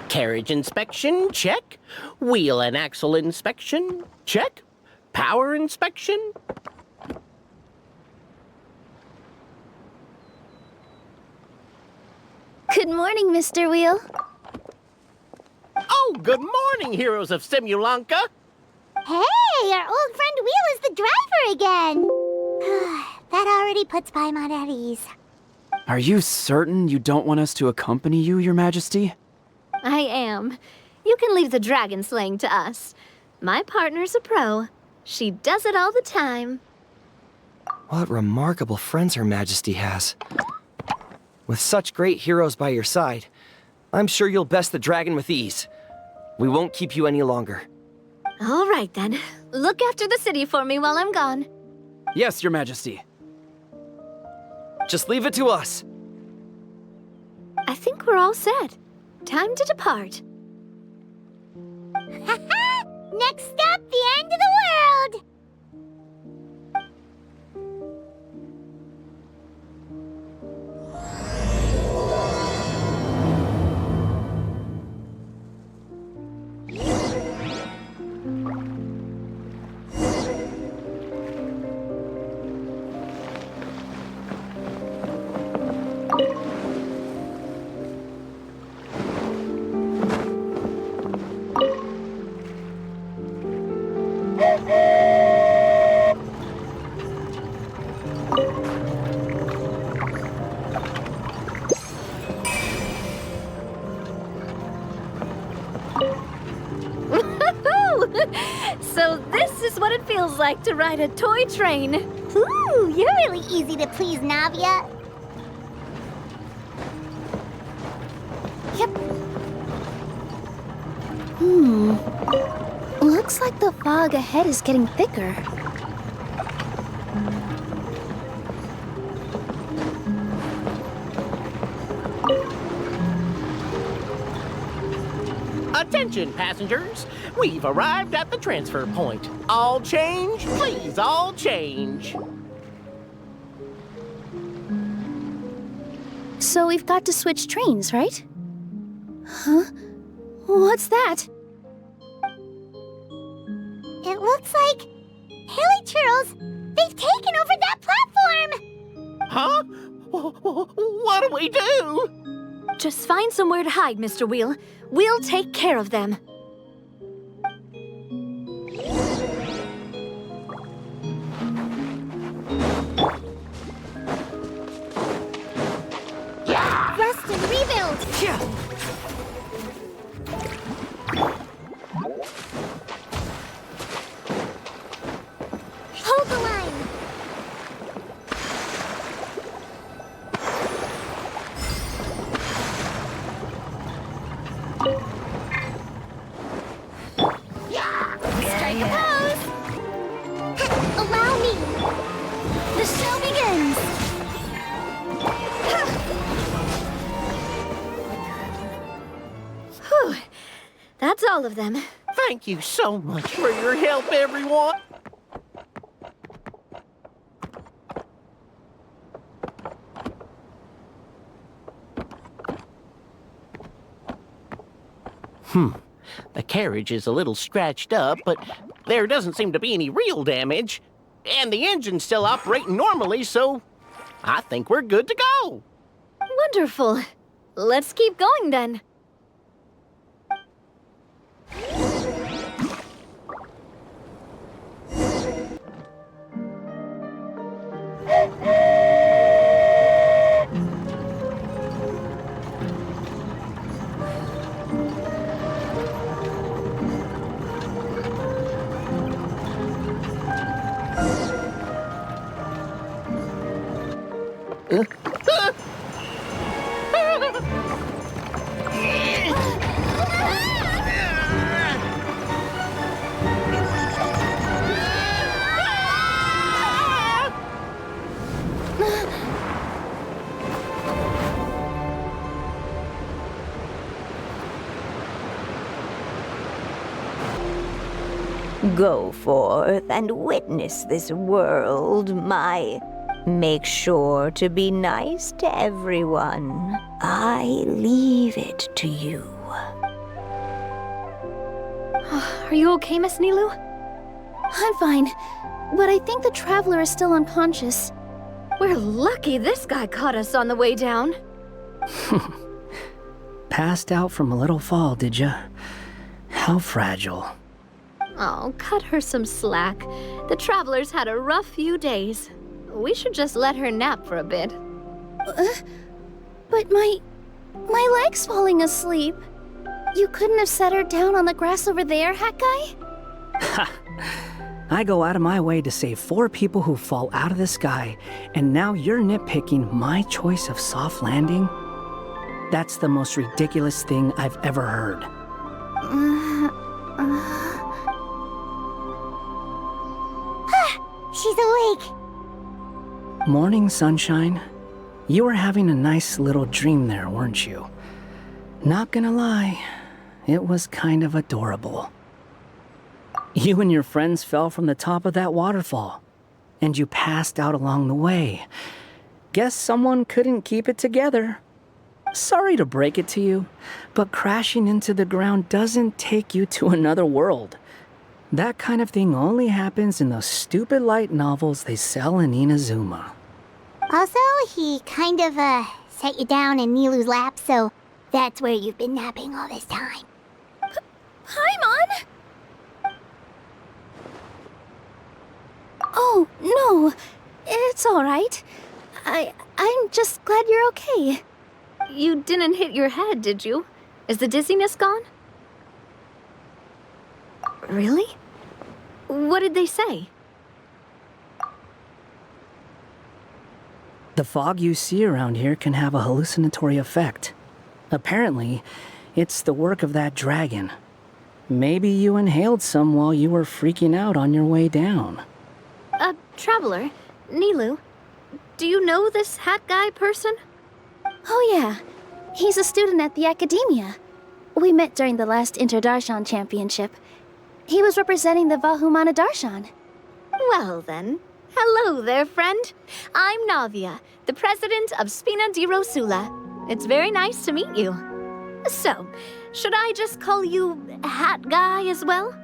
Carriage inspection, check. Wheel and axle inspection, check. Power inspection. Good morning, Mr. Wheel. Oh, good morning, heroes of Simulanka. Hey, our old friend Wheel is the driver again. That already puts Paimon at ease. Are you certain you don't want us to accompany you, Your Majesty? I am. You can leave the dragon slaying to us. My partner's a pro. She does it all the time. What remarkable friends Her Majesty has. With such great heroes by your side, I'm sure you'll best the dragon with ease. We won't keep you any longer. All right, then. Look after the city for me while I'm gone. Yes, Your Majesty. Just leave it to us. I think we're all set. Time to depart. Next stop, the end of the world! So this is what it feels like to ride a toy train. Ooh, you're really easy to please, Navia. Yep. Looks like the fog ahead is getting thicker. Attention, passengers. We've arrived at the transfer point. All change, please, all change. So we've got to switch trains, right? Huh? What's that? It looks like... Haley Churls, they've taken over that platform! Huh? What do we do? Just find somewhere to hide, Mr. Wheel. We'll take care of them. Rest and rebuild! Hold the line! Strike a pose! Allow me! The show begins! Whew. That's all of them. Thank you so much for your help, everyone. The carriage is a little scratched up, but there doesn't seem to be any real damage. And the engine's still operating normally, so I think we're good to go. Wonderful. Let's keep going then. Go forth and witness this world, my... Make sure to be nice to everyone. I leave it to you. Are you okay, Miss Nilu? I'm fine, but I think the traveler is still unconscious. We're lucky this guy caught us on the way down. Passed out from a little fall, did ya? How fragile. Oh, cut her some slack. The traveler's had a rough few days. We should just let her nap for a bit. But my leg's falling asleep. You couldn't have set her down on the grass over there, Hat Guy? Ha! I go out of my way to save 4 people who fall out of the sky, and now you're nitpicking my choice of soft landing? That's the most ridiculous thing I've ever heard. She's awake. Morning, sunshine. You were having a nice little dream there, weren't you? Not gonna lie, it was kind of adorable. You and your friends fell from the top of that waterfall, and you passed out along the way. Guess someone couldn't keep it together. Sorry to break it to you, but crashing into the ground doesn't take you to another world. That kind of thing only happens in those stupid light novels they sell in Inazuma. Also, he kind of, set you down in Nilu's lap, so that's where you've been napping all this time. Paimon? Oh, no. It's all right. I'm just glad you're okay. You didn't hit your head, did you? Is the dizziness gone? Really? What did they say? The fog you see around here can have a hallucinatory effect. Apparently, it's the work of that dragon. Maybe you inhaled some while you were freaking out on your way down. Traveler, Nilu, do you know this hat guy person? Oh, yeah. He's a student at the academia. We met during the last Inter-Darshan Championship. He was representing the Vahumana Darshan. Well then, hello there, friend. I'm Navia, the president of Spina di Rosula. It's very nice to meet you. So, should I just call you Hat Guy as well?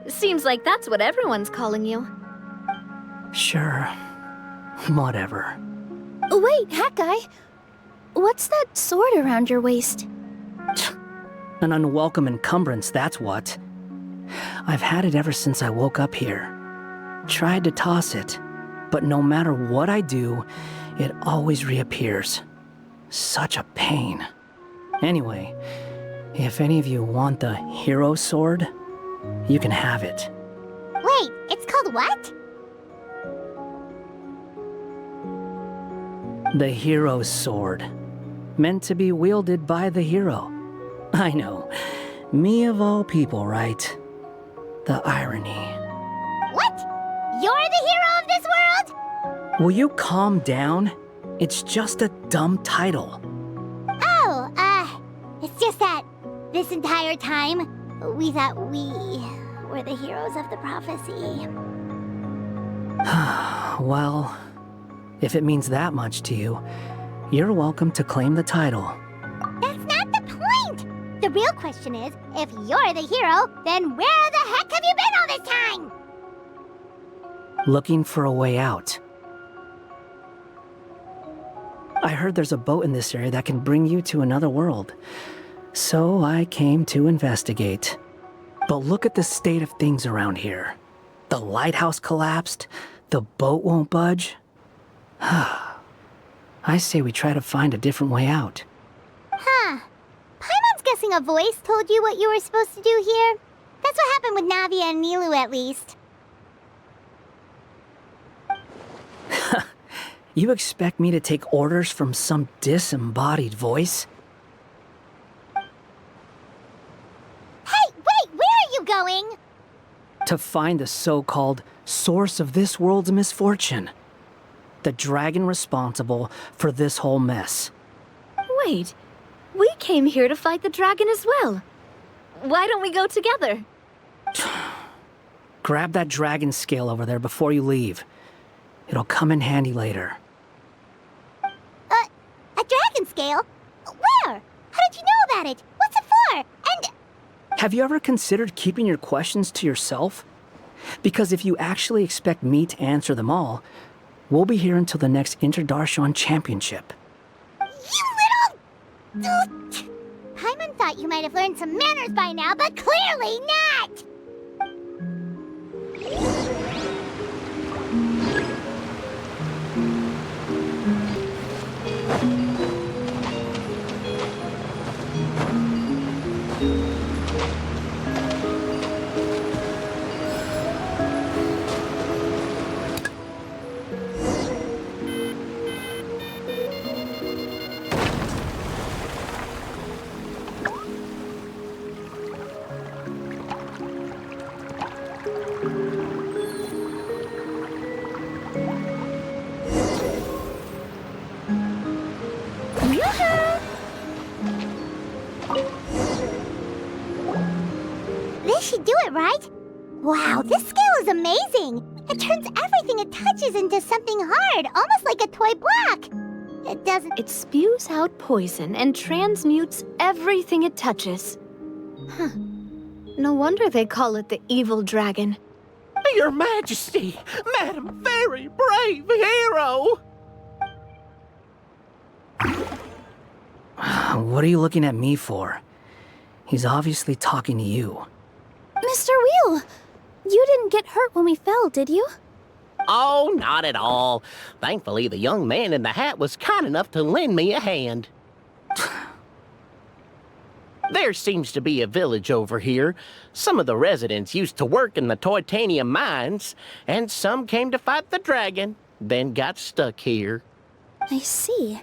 Seems like that's what everyone's calling you. Sure. Whatever. Wait, Hat Guy. What's that sword around your waist? An unwelcome encumbrance, that's what. I've had it ever since I woke up here. Tried to toss it, but no matter what I do, it always reappears. Such a pain. Anyway, if any of you want the hero sword, you can have it. Wait, it's called what? The hero's sword. Meant to be wielded by the hero. I know. Me of all people, right? The irony. What? You're the hero of this world? Will you calm down? It's just a dumb title. Oh, it's just that this entire time, we thought we were the heroes of the prophecy. Well, if it means that much to you, you're welcome to claim the title. That's not the point! The real question is, if you're the hero, then where the heck have you been all this time? Looking for a way out. I heard there's a boat in this area that can bring you to another world. So I came to investigate. But look at the state of things around here. The lighthouse collapsed. The boat won't budge. I say we try to find a different way out. Huh. Paimon's guessing a voice told you what you were supposed to do here. That's what happened with Navia and Nilu, at least. You expect me to take orders from some disembodied voice? Hey, wait, where are you going? To find the so-called source of this world's misfortune. The dragon responsible for this whole mess. Wait, we came here to fight the dragon as well. Why don't we go together? Grab that dragon scale over there before you leave. It'll come in handy later. A dragon scale? Where? How did you know about it? What's it for? And Have you ever considered keeping your questions to yourself? Because if you actually expect me to answer them all, we'll be here until the next Interdarshan Championship. You little... Paimon thought you might have learned some manners by now, but clearly not! This should do it, right? Wow, this scale is amazing! It turns everything it touches into something hard, almost like a toy block. It doesn't... It spews out poison and transmutes everything it touches. Huh. No wonder they call it the evil dragon. Your Majesty, Madam Very Brave Hero! What are you looking at me for? He's obviously talking to you. Mr. Wheel, you didn't get hurt when we fell, did you? Oh, not at all. Thankfully, the young man in the hat was kind enough to lend me a hand. There seems to be a village over here. Some of the residents used to work in the titanium mines, and some came to fight the dragon, then got stuck here. I see.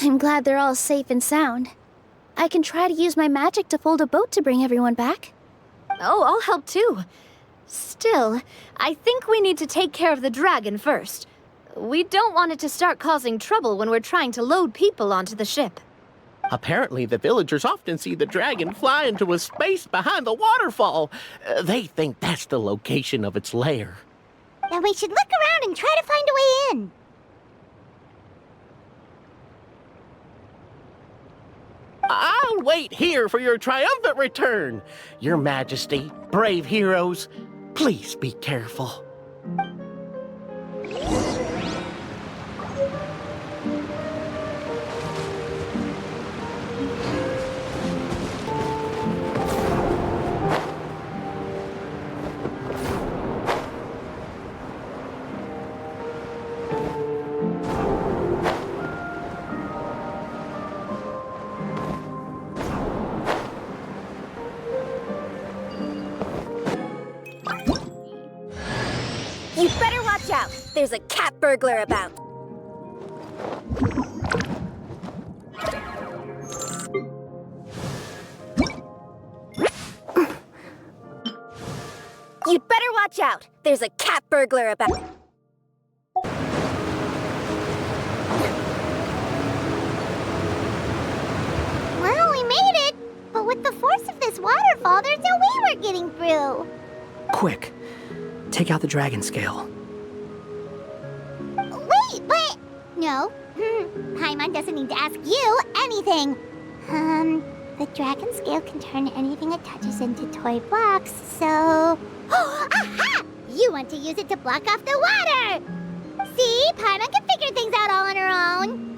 I'm glad they're all safe and sound. I can try to use my magic to fold a boat to bring everyone back. Oh, I'll help too. Still, I think we need to take care of the dragon first. We don't want it to start causing trouble when we're trying to load people onto the ship. Apparently, the villagers often see the dragon fly into a space behind the waterfall. They think that's the location of its lair. Then we should look around and try to find a way in. I'll wait here for your triumphant return. Your Majesty, brave heroes, please be careful. You better watch out! There's a cat burglar about! You'd better watch out! There's a cat burglar about! Well, we made it! But with the force of this waterfall, there's no way we're getting through! Quick, take out the dragon scale. Wait, but... No. Paimon doesn't need to ask you anything. The dragon scale can turn anything it touches into toy blocks, so... Aha! You want to use it to block off the water! See? Paimon can figure things out all on her own.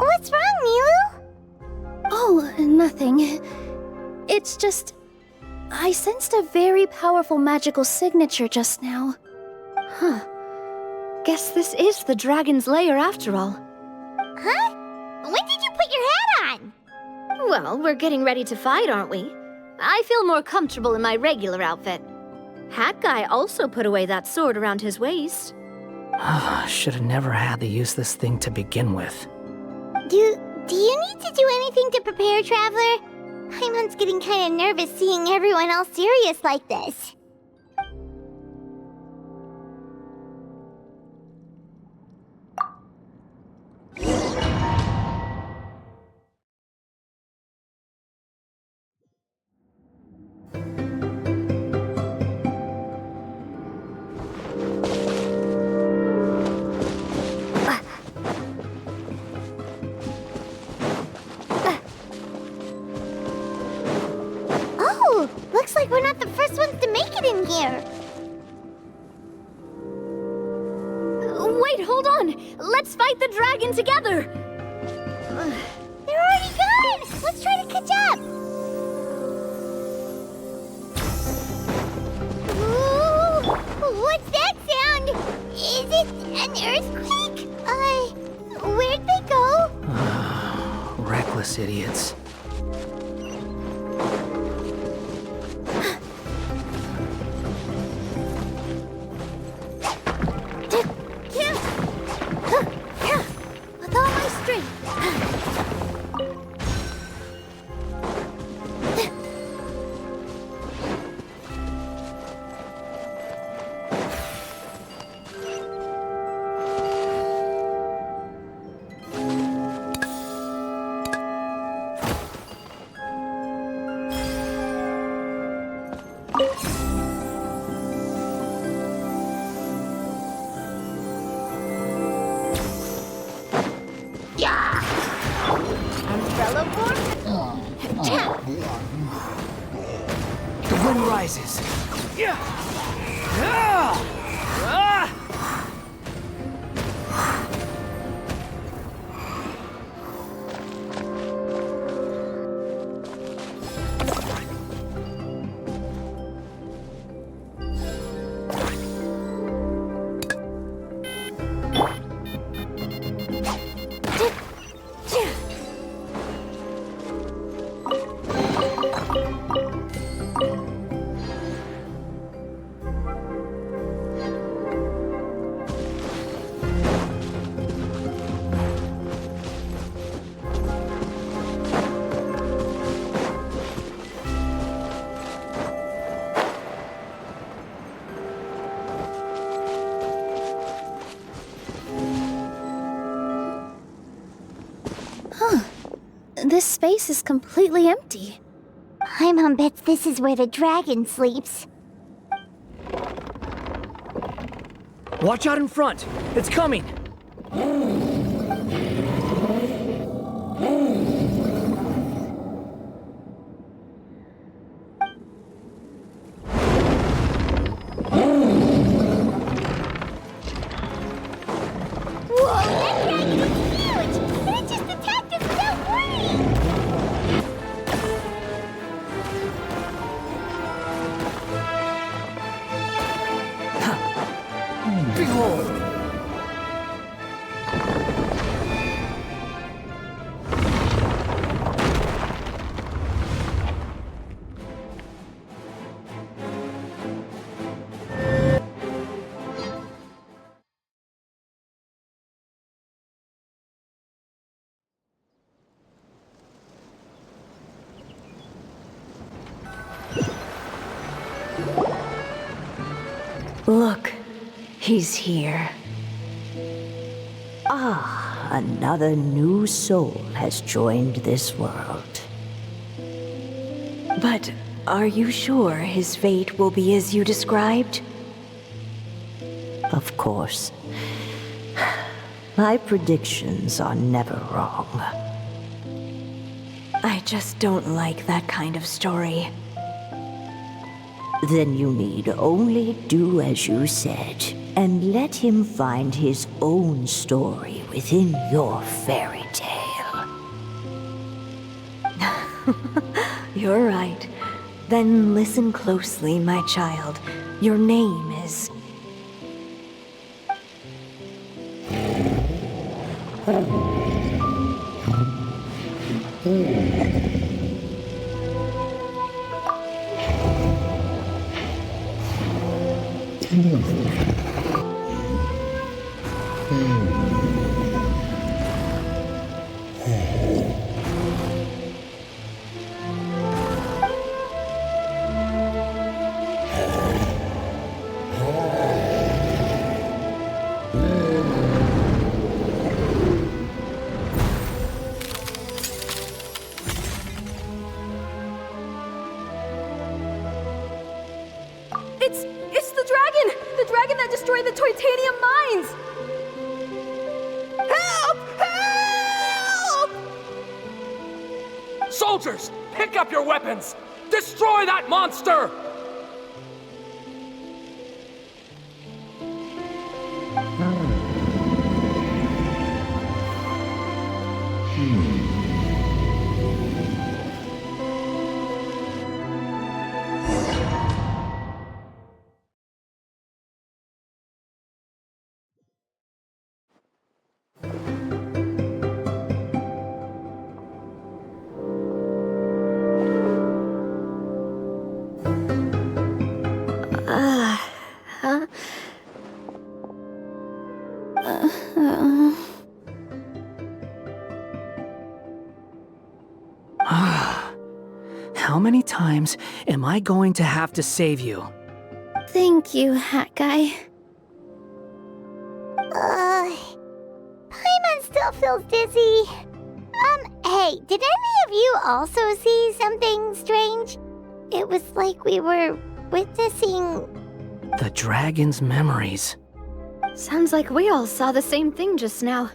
What's wrong, Milu? Oh, nothing. It's just... I sensed a very powerful magical signature just now. Huh. Guess this is the dragon's lair after all. Huh? When did you put your hat on? Well, we're getting ready to fight, aren't we? I feel more comfortable in my regular outfit. Hat Guy also put away that sword around his waist. Should have never had to use this thing to begin with. Do you need to do anything to prepare, Traveler? Paimon's getting kind of nervous seeing everyone else serious like this. Oh, looks like we're not the first ones to make it in here. Wait, hold on! Let's fight the dragon together! They're already gone! Let's try to catch up! Ooh, what's that sound? Is it an earthquake? Where'd they go? Reckless idiots. With all my strength! Umbrella board? The wind rises. This space is completely empty. Paimon bets this is where the dragon sleeps. Watch out in front! It's coming! Whoa, that dragon is huge! And it just attacked us without warning! Behold! Look, he's here. Ah, another new soul has joined this world. But are you sure his fate will be as you described? Of course. My predictions are never wrong. I just don't like that kind of story. Then you need only do as you said, and let him find his own story within your fairy tale. You're right. Then listen closely, my child. Your name is... to destroy the titanium mines! Help! Help! Soldiers, pick up your weapons! Destroy that monster! How many times am I going to have to save you? Thank you, Hat Guy. Paimon still feels dizzy. Hey, did any of you also see something strange? It was like we were witnessing... The dragon's memories. Sounds like we all saw the same thing just now.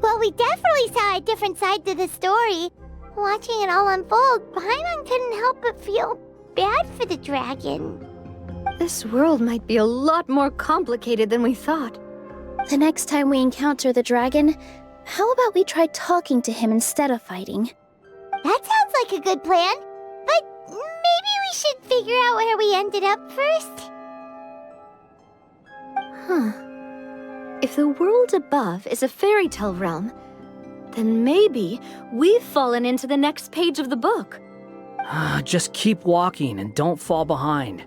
Well, we definitely saw a different side to the story. Watching it all unfold, Paimon couldn't help but feel bad for the dragon. This world might be a lot more complicated than we thought. The next time we encounter the dragon, how about we try talking to him instead of fighting? That sounds like a good plan. But maybe we should figure out where we ended up first. Huh. If the world above is a fairy tale realm, then maybe we've fallen into the next page of the book. Just keep walking and don't fall behind.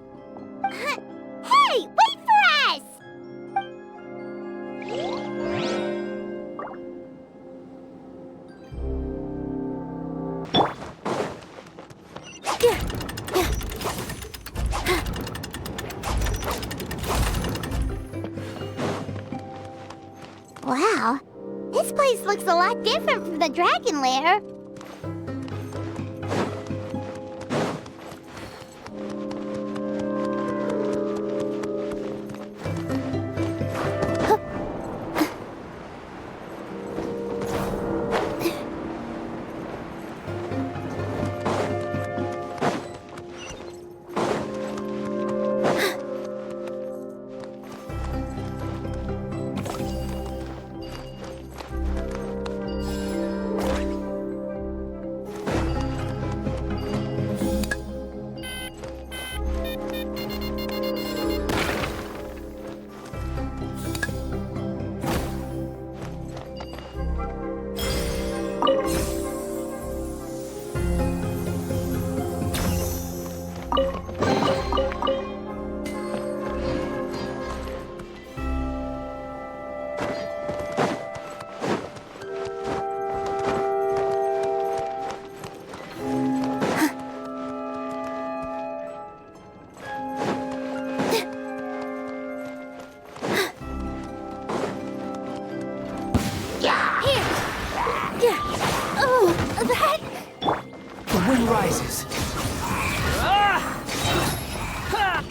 Hey, wait for us! Wow, this place looks a lot different from the dragon lair. The wind rises.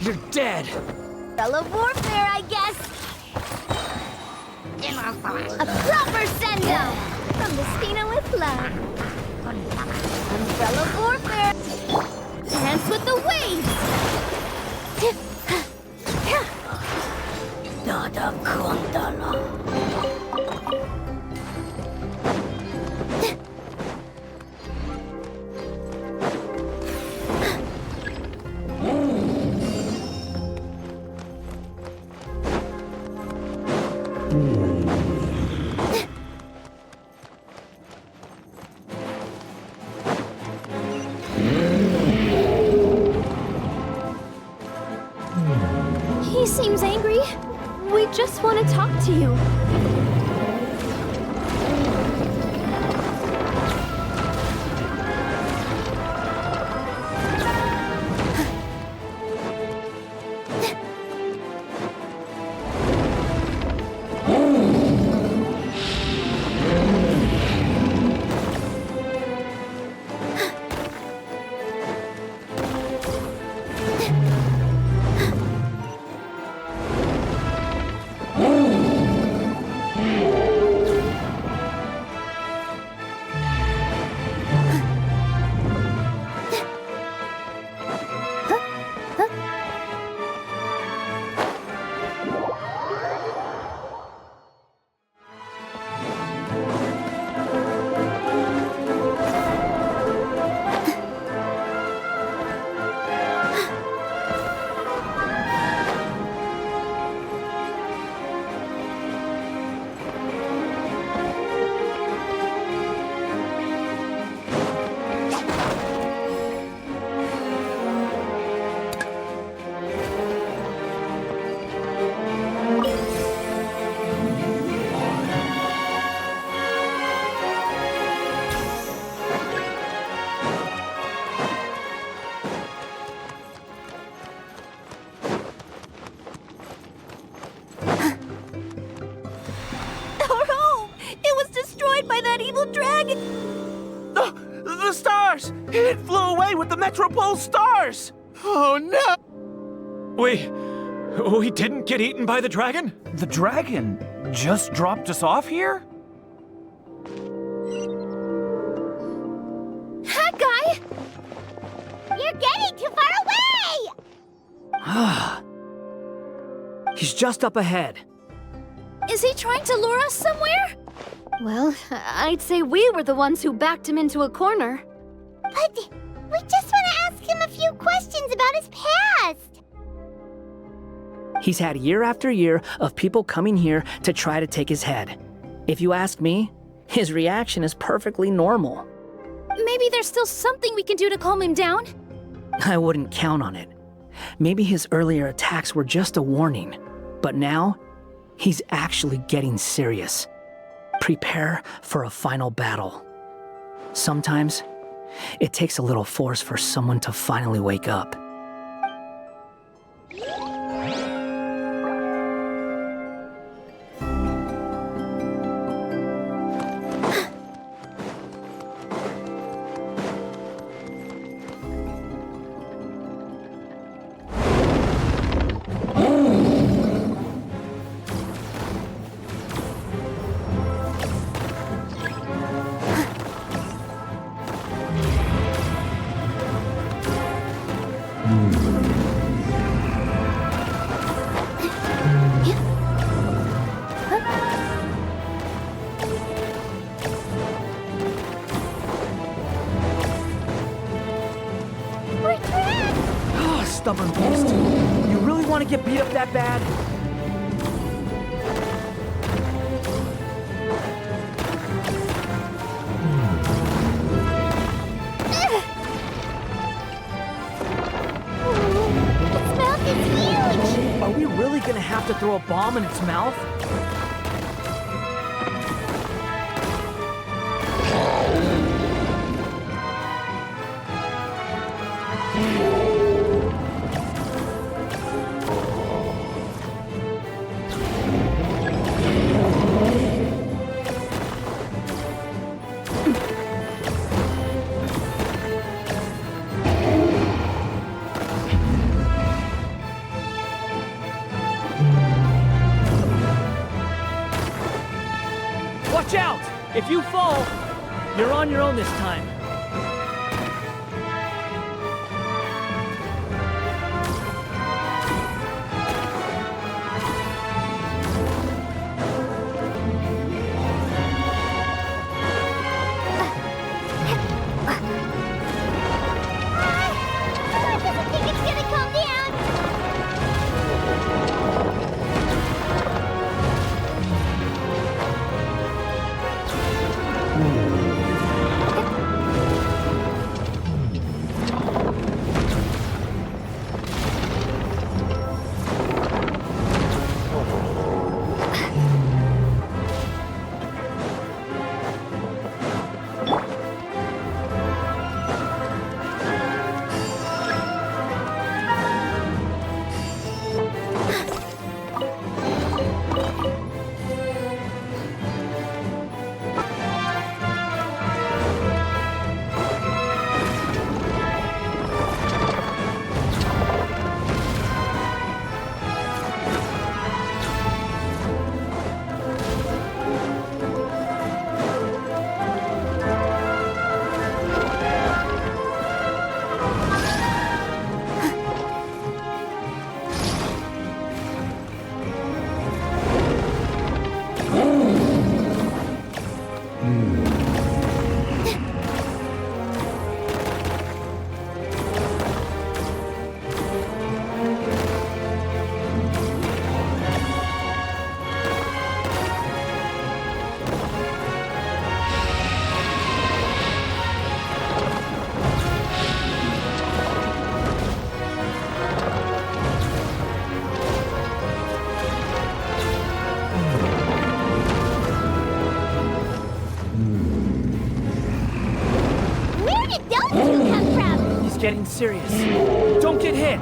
You're dead. Fellow warfare, I guess. A proper send-off from the Spina with love. Umbrella warfare. Dance with the waves. Nada condala. He seems angry. We just want to talk to you. stars! It flew away with the Metropole stars! Oh no! We didn't get eaten by the dragon? The dragon just dropped us off here? That guy! You're getting too far away! He's just up ahead. Is he trying to lure us somewhere? Well, I'd say we were the ones who backed him into a corner. But we just want to ask him a few questions about his past. He's had year after year of people coming here to try to take his head. If you ask me, his reaction is perfectly normal. Maybe there's still something we can do to calm him down? I wouldn't count on it. Maybe his earlier attacks were just a warning, but now he's actually getting serious. Prepare for a final battle. Sometimes it takes a little force for someone to finally wake up. Stubborn beast. You really want to get beat up that bad? Its mouth is huge! Are we really gonna have to throw a bomb in its mouth? Watch out! If you fall, you're on your own this time. I doesn't think it's gonna calm down! Where did those two come from? He's getting serious. Don't get hit!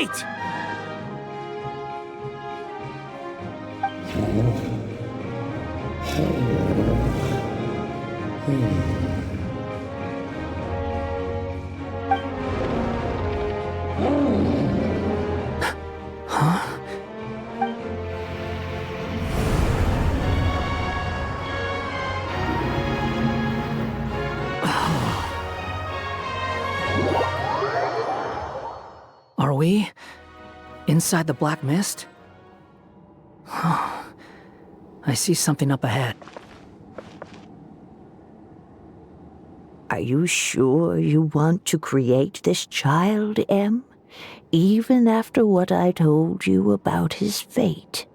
Wait! Are we inside the black mist? I see something up ahead. Are you sure you want to create this child, Em? Even after what I told you about his fate?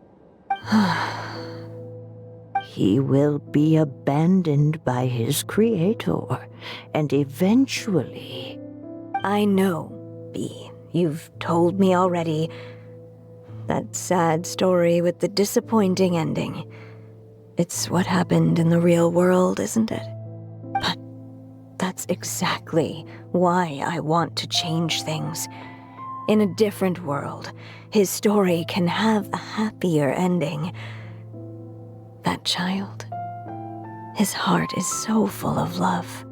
He will be abandoned by his creator, and eventually... I know, Bee. You've told me already. That sad story with the disappointing ending. It's what happened in the real world, isn't it? But that's exactly why I want to change things. In a different world, his story can have a happier ending. That child, his heart is so full of love.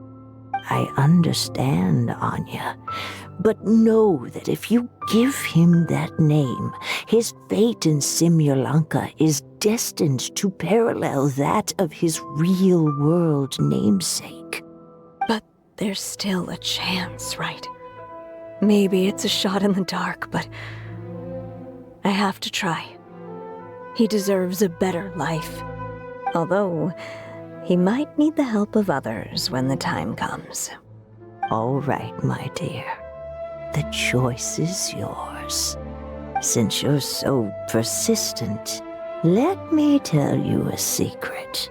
I understand, Anya. But know that if you give him that name, his fate in Simulanka is destined to parallel that of his real-world namesake. But there's still a chance, right? Maybe it's a shot in the dark, but I have to try. He deserves a better life. Although, he might need the help of others when the time comes. All right, my dear. The choice is yours. Since you're so persistent, let me tell you a secret.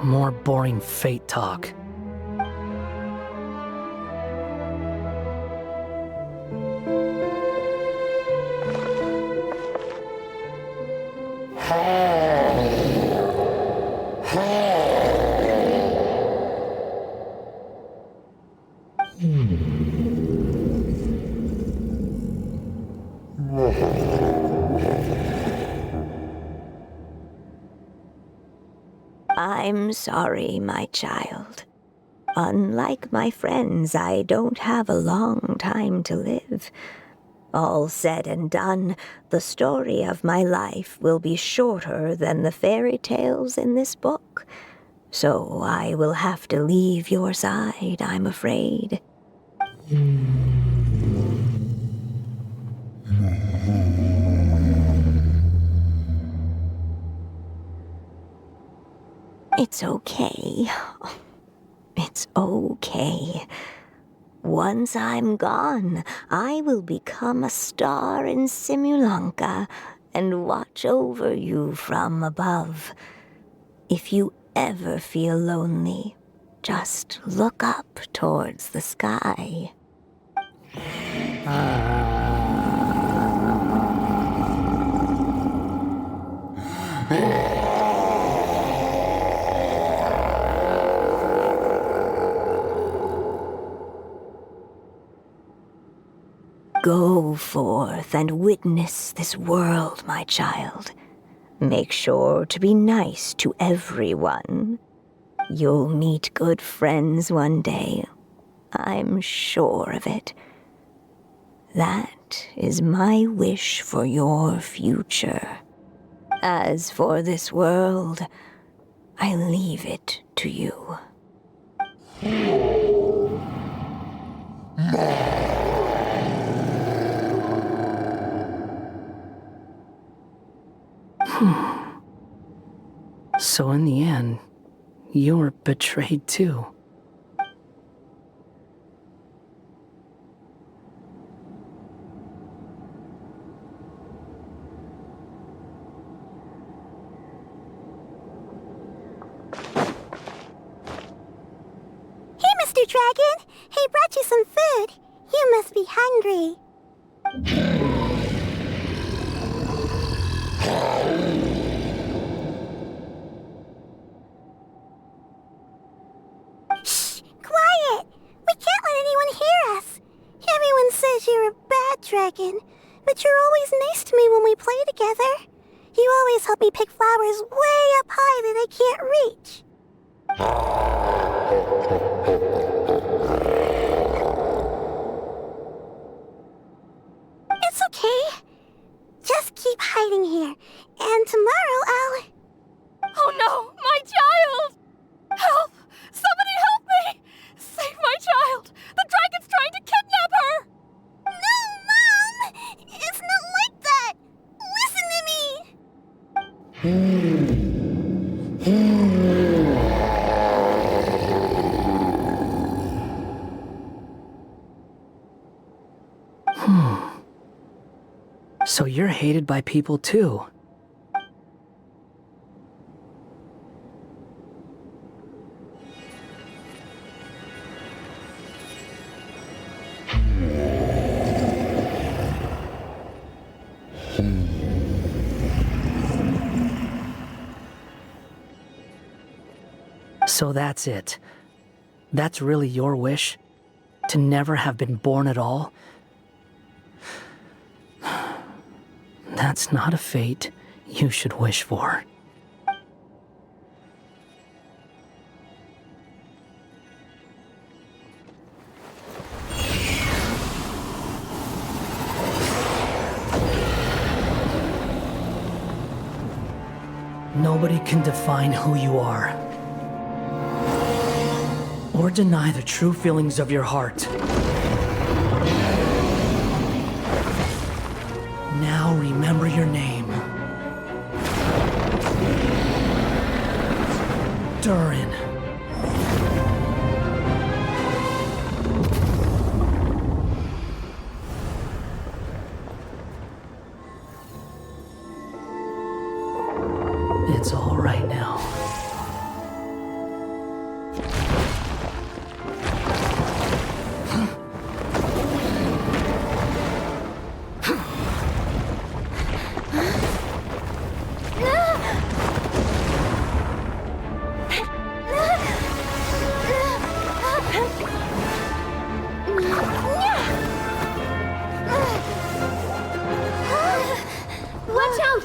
More boring fate talk. I'm sorry, my child. Unlike my friends, I don't have a long time to live. All said and done, the story of my life will be shorter than the fairy tales in this book. So I will have to leave your side, I'm afraid. It's okay. It's okay. Once I'm gone, I will become a star in Simulanka and watch over you from above. If you ever feel lonely, just look up towards the sky. Go forth and witness this world, my child. Make sure to be nice to everyone. You'll meet good friends one day. I'm sure of it. That is my wish for your future. As for this world, I leave it to you. So in the end, you're betrayed too. Here, Mr. Dragon! He brought you some food. You must be hungry. Shh! Quiet! We can't let anyone hear us. Everyone says you're a dragon, but you're always nice to me when we play together. You always help me pick flowers way up high that I can't reach. It's okay. Just keep hiding here, and tomorrow I'll... Oh no, my child! Help! Somebody help me! Save my child! The dragon's trying to kidnap her! No, Mom! It's not like that! Listen to me! So you're hated by people too. So that's it. That's really your wish? To never have been born at all? That's not a fate you should wish for. Nobody can define who you are, or deny the true feelings of your heart. Now remember your name. Durin. It's all right now. Watch out!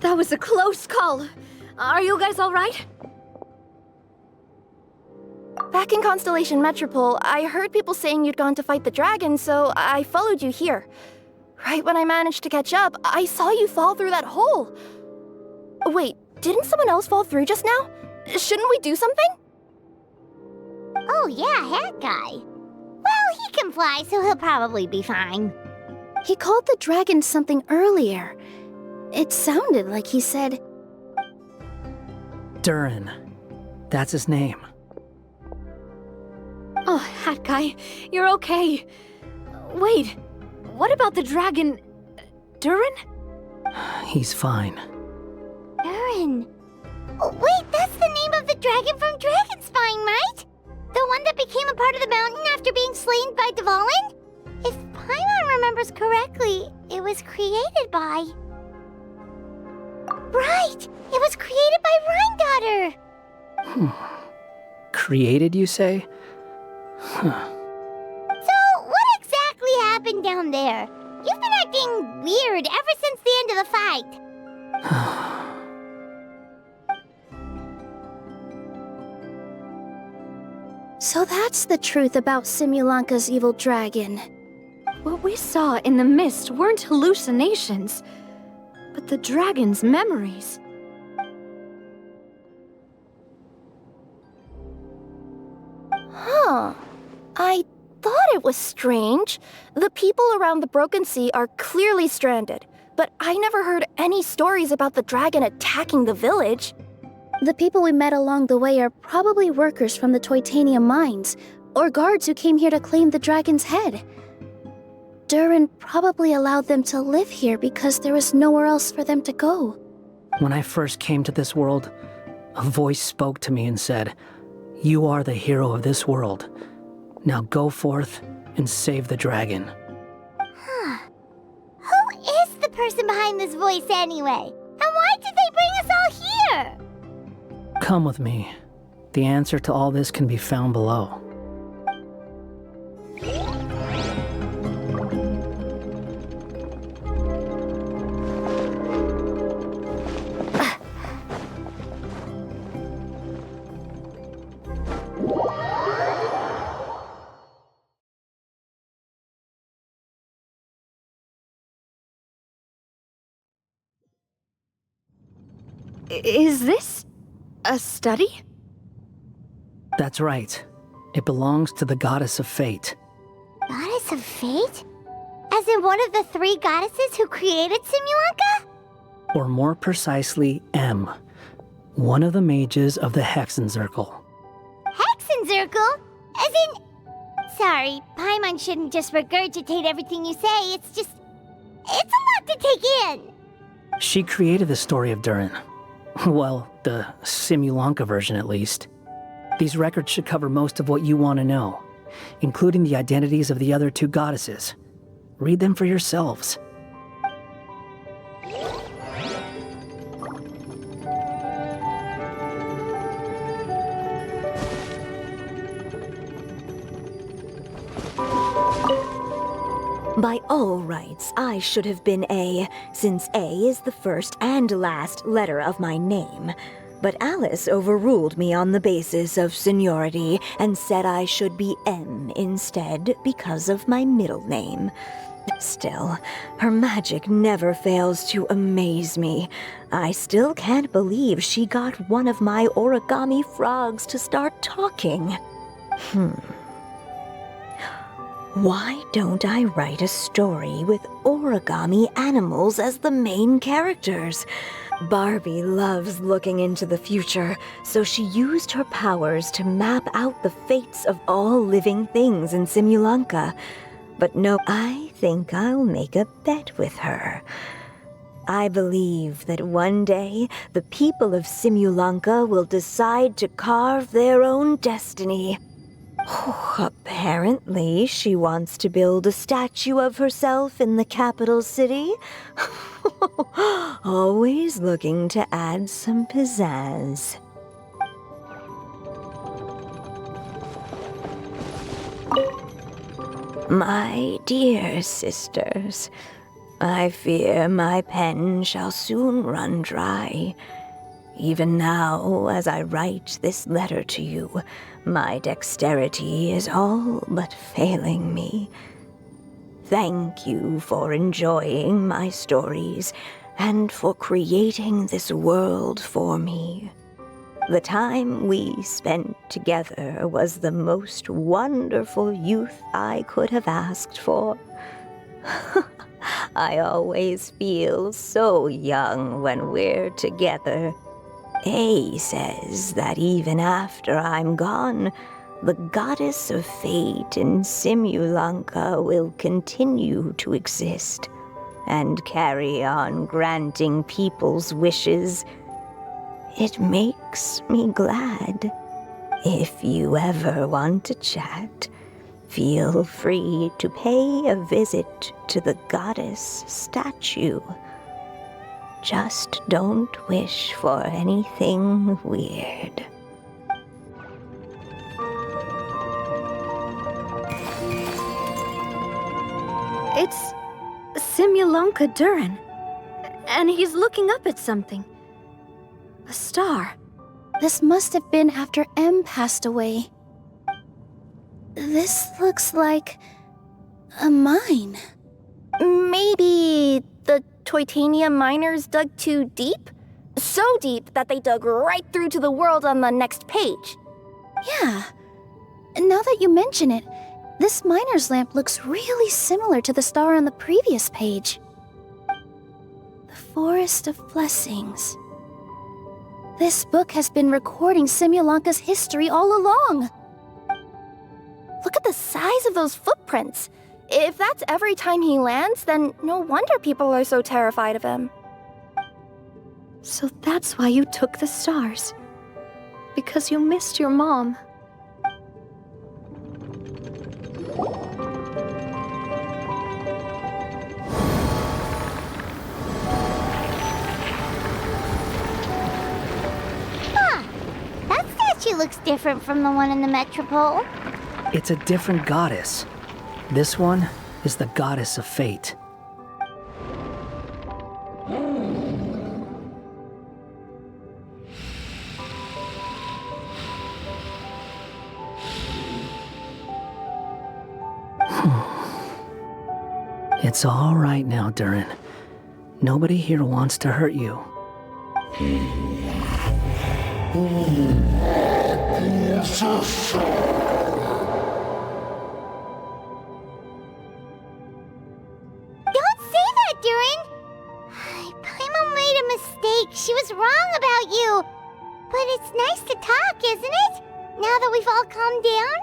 That was a close call. Are you guys all right? Back in Constellation Metropole, I heard people saying you'd gone to fight the dragon, so I followed you here. Right when I managed to catch up, I saw you fall through that hole. Wait, didn't someone else fall through just now? Shouldn't we do something? Oh yeah, Hat Guy. Well, he can fly, so he'll probably be fine. He called the dragon something earlier. It sounded like he said... Durin. That's his name. Oh, Hat Guy, you're okay. Wait, what about the dragon... Durin? He's fine. Durin. Oh, wait, that's the name of the dragon from Dragonspine, right? The one that became a part of the mountain after being slain by Dvalin? If Paimon remembers correctly, it was created by... Right! It was created by Rhine Daughter! Created, you say? Huh. So, what exactly happened down there? You've been acting weird ever since the end of the fight. So that's the truth about Simulanka's evil dragon. What we saw in the mist weren't hallucinations, but the dragon's memories. Huh. I thought it was strange. The people around the Broken Sea are clearly stranded, but I never heard any stories about the dragon attacking the village. The people we met along the way are probably workers from the Toitania mines, or guards who came here to claim the dragon's head. Durin probably allowed them to live here because there was nowhere else for them to go. When I first came to this world, a voice spoke to me and said, "You are the hero of this world. Now go forth and save the dragon." Huh. Who person behind this voice anyway? And why did they bring us all here? Come with me. The answer to all this can be found below. Is this a study? That's right. It belongs to the goddess of fate. Goddess of fate? As in one of the 3 goddesses who created Simulanka? Or more precisely, M. One of the mages of the Hexenzirkel. Hexenzirkel? As in... Sorry, Paimon shouldn't just regurgitate everything you say. It's a lot to take in. She created the story of Durin. Well, the Simulanka version at least. These records should cover most of what you want to know, including the identities of the other 2 goddesses. Read them for yourselves. By all rights, I should have been A, since A is the first and last letter of my name. But Alice overruled me on the basis of seniority and said I should be M instead because of my middle name. Still, her magic never fails to amaze me. I still can't believe she got one of my origami frogs to start talking. Why don't I write a story with origami animals as the main characters? Barbie loves looking into the future, so she used her powers to map out the fates of all living things in Simulanka. But no, I think I'll make a bet with her. I believe that one day the people of Simulanka will decide to carve their own destiny. Apparently, she wants to build a statue of herself in the capital city. Always looking to add some pizzazz. My dear sisters, I fear my pen shall soon run dry. Even now, as I write this letter to you, my dexterity is all but failing me. Thank you for enjoying my stories and for creating this world for me. The time we spent together was the most wonderful youth I could have asked for. I always feel so young when we're together. A says that even after I'm gone, the goddess of fate in Simulanka will continue to exist and carry on granting people's wishes. It makes me glad. If you ever want to chat, feel free to pay a visit to the goddess statue. Just don't wish for anything weird. It's Simulanka Durin. And he's looking up at something. A star. This must have been after M passed away. This looks like a mine. Maybe the Titanium miners dug too deep? So deep that they dug right through to the world on the next page. Yeah. Now that you mention it, this miner's lamp looks really similar to the star on the previous page. The Forest of Blessings. This book has been recording Simulanka's history all along. Look at the size of those footprints. If that's every time he lands, then no wonder people are so terrified of him. So that's why you took the stars. Because you missed your mom. looks different from the one in the Metropole. It's a different goddess. This one is the goddess of fate. It's all right now, Durin. Nobody here wants to hurt you. Don't say that, Durin! Paimon made a mistake. She was wrong about you. But it's nice to talk, isn't it? Now that we've all calmed down?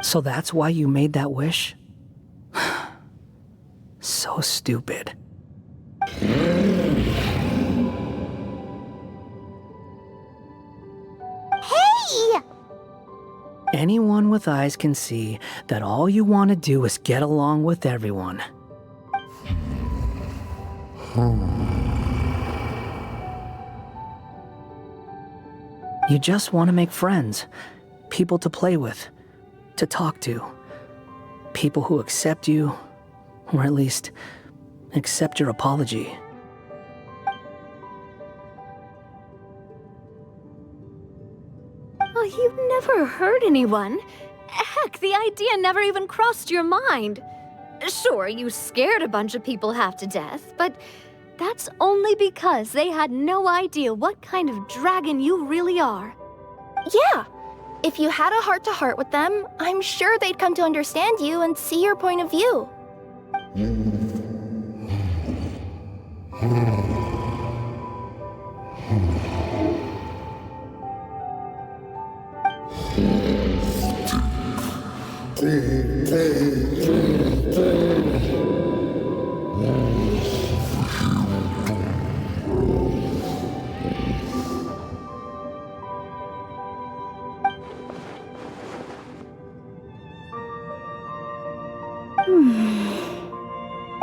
So that's why you made that wish? So stupid. Hey! Anyone with eyes can see that all you want to do is get along with everyone. You just want to make friends, people to play with, to talk to, people who accept you, or at least accept your apology. Oh, you've never hurt anyone. Heck, the idea never even crossed your mind. Sure, you scared a bunch of people half to death, but that's only because they had no idea what kind of dragon you really are. Yeah. If you had a heart-to-heart with them, I'm sure they'd come to understand you and see your point of view.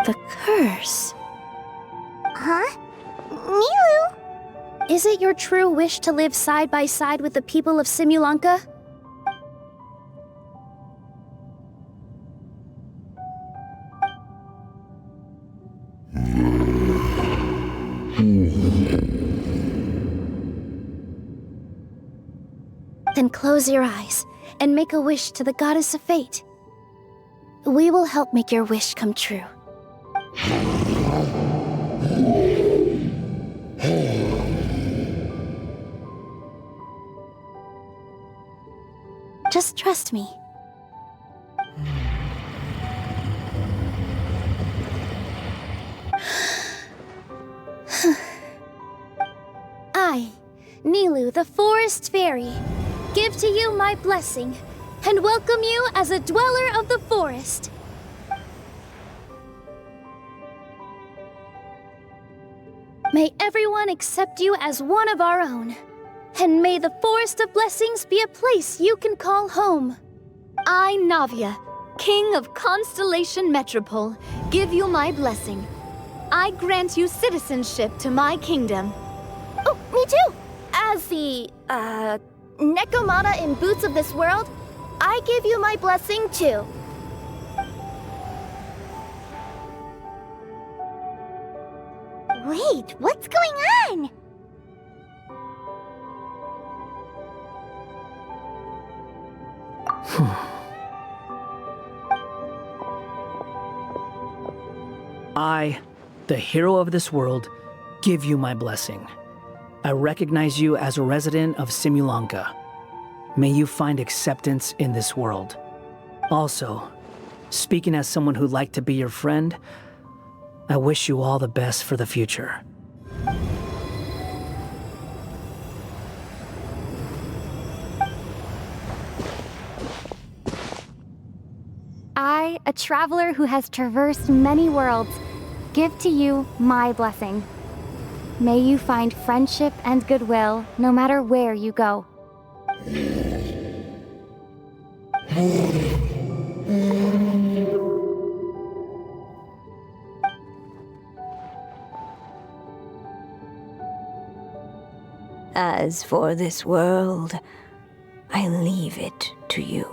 The curse. Huh? Milu? Is it your true wish to live side by side with the people of Simulanka? Then close your eyes and make a wish to the goddess of fate. We will help make your wish come true. Just trust me. I, Nilou, the Forest Fairy, give to you my blessing and welcome you as a dweller of the forest. May everyone accept you as one of our own, and may the Forest of Blessings be a place you can call home. I, Navia, King of Constellation Metropole, give you my blessing. I grant you citizenship to my kingdom. Oh, me too! As the, Nekomata in Boots of this world, I give you my blessing too. Wait, what's going on? I, the hero of this world, give you my blessing. I recognize you as a resident of Simulanka. May you find acceptance in this world. Also, speaking as someone who'd like to be your friend, I wish you all the best for the future. I, a traveler who has traversed many worlds, give to you my blessing. May you find friendship and goodwill no matter where you go. As for this world, I leave it to you.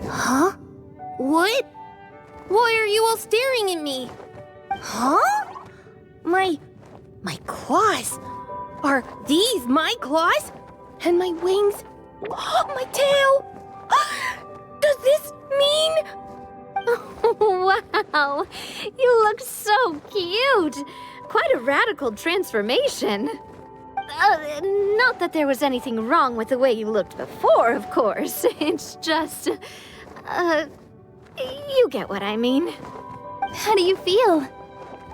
Huh? What? Why are you all staring at me? Huh? My claws? Are these my claws? And my wings? My tail? Does this mean... Wow, you look so cute. Quite a radical transformation. Not that there was anything wrong with the way you looked before, of course. It's just, you get what I mean. How do you feel?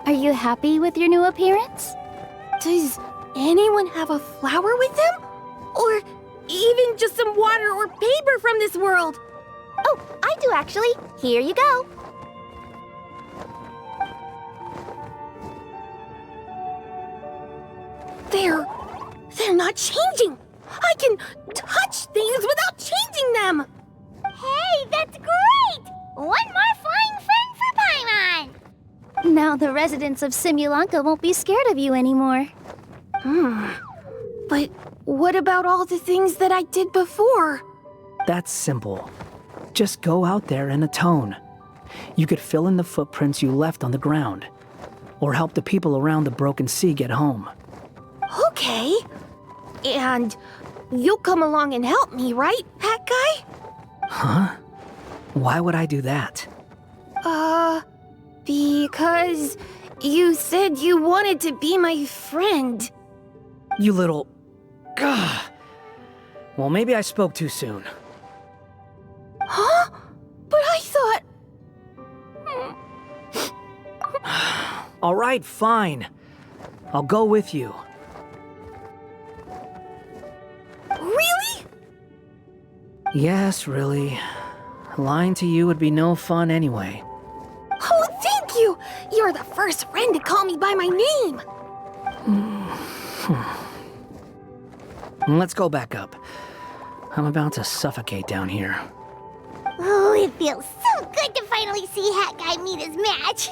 Are you happy with your new appearance? Does anyone have a flower with them? Or even just some water or paper from this world? Oh, I do actually. Here you go. They're not changing. I can touch things without changing them. Hey, that's great! One more flying friend for Paimon! Now the residents of Simulanka won't be scared of you anymore. But what about all the things that I did before? That's simple. Just go out there and atone. You could fill in the footprints you left on the ground, or help the people around the broken sea get home. Okay. And you'll come along and help me, right, Hat Guy? Huh? Why would I do that? Because you said you wanted to be my friend. You little... Gah. Well, maybe I spoke too soon. Huh? But I thought... All right, fine. I'll go with you. Really? Yes, really. Lying to you would be no fun anyway. Oh, thank you! You're the first friend to call me by my name! Let's go back up. I'm about to suffocate down here. Oh, it feels so good to finally see Hat Guy meet his match.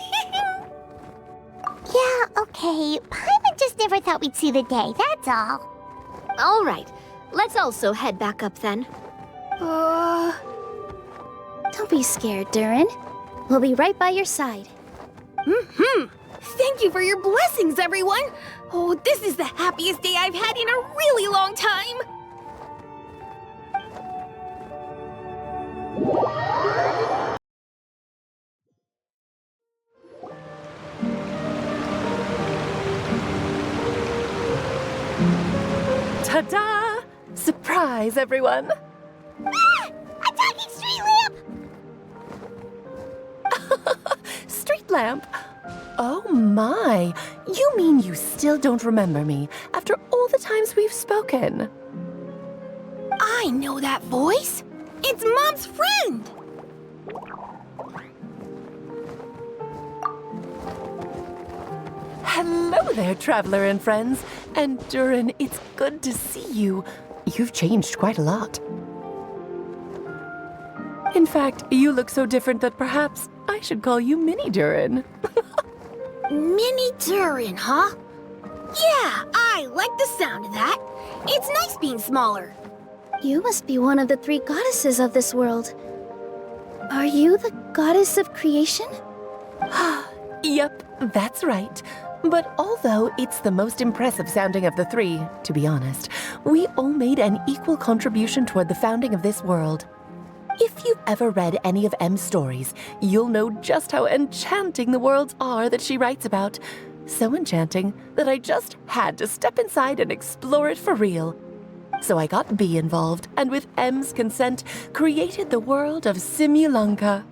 Yeah, okay. Paimon just never thought we'd see the day, that's all. All right, let's also head back up then. Don't be scared, Durin. We'll be right by your side. Thank you for your blessings, everyone! Oh, this is the happiest day I've had in a really long time! Ta-da! Surprise, everyone! Ah! A talking street lamp! Street lamp? Oh my! You mean you still don't remember me after all the times we've spoken? I know that voice! It's Mom's friend! Hello there, traveler and friends. And Durin, it's good to see you. You've changed quite a lot. In fact, you look so different that perhaps I should call you Mini Durin. Mini Durin, huh? Yeah, I like the sound of that. It's nice being smaller. You must be one of the 3 goddesses of this world. Are you the goddess of creation? Yep, that's right. But although it's the most impressive sounding of the 3, to be honest, we all made an equal contribution toward the founding of this world. If you've ever read any of M's stories, you'll know just how enchanting the worlds are that she writes about. So enchanting that I just had to step inside and explore it for real. So I got B involved, and with M's consent, created the world of Simulanka.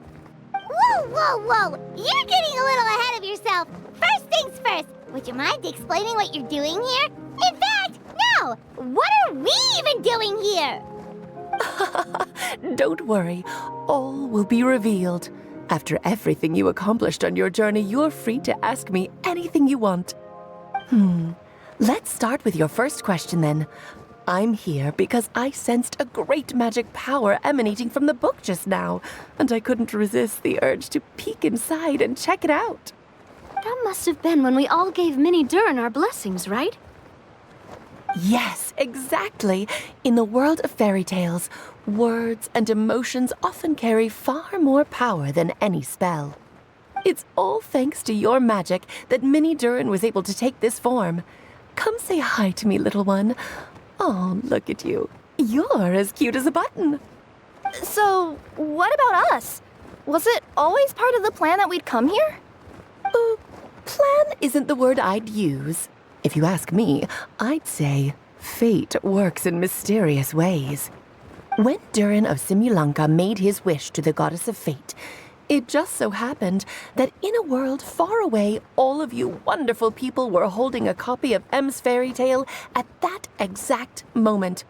Whoa, whoa, whoa! You're getting a little ahead of yourself. First things first, would you mind explaining what you're doing here? In fact, no! What are we even doing here? Don't worry, all will be revealed. After everything you accomplished on your journey, you're free to ask me anything you want. Let's start with your first question then. I'm here because I sensed a great magic power emanating from the book just now, and I couldn't resist the urge to peek inside and check it out. That must have been when we all gave Minnie Durin our blessings, right? Yes, exactly. In the world of fairy tales, words and emotions often carry far more power than any spell. It's all thanks to your magic that Minnie Durin was able to take this form. Come say hi to me, little one. Oh, look at you. You're as cute as a button. So, what about us? Was it always part of the plan that we'd come here? Plan isn't the word I'd use. If you ask me, I'd say fate works in mysterious ways. When Durin of Simulanka made his wish to the goddess of fate, it just so happened that in a world far away, all of you wonderful people were holding a copy of M's fairy tale at that exact moment.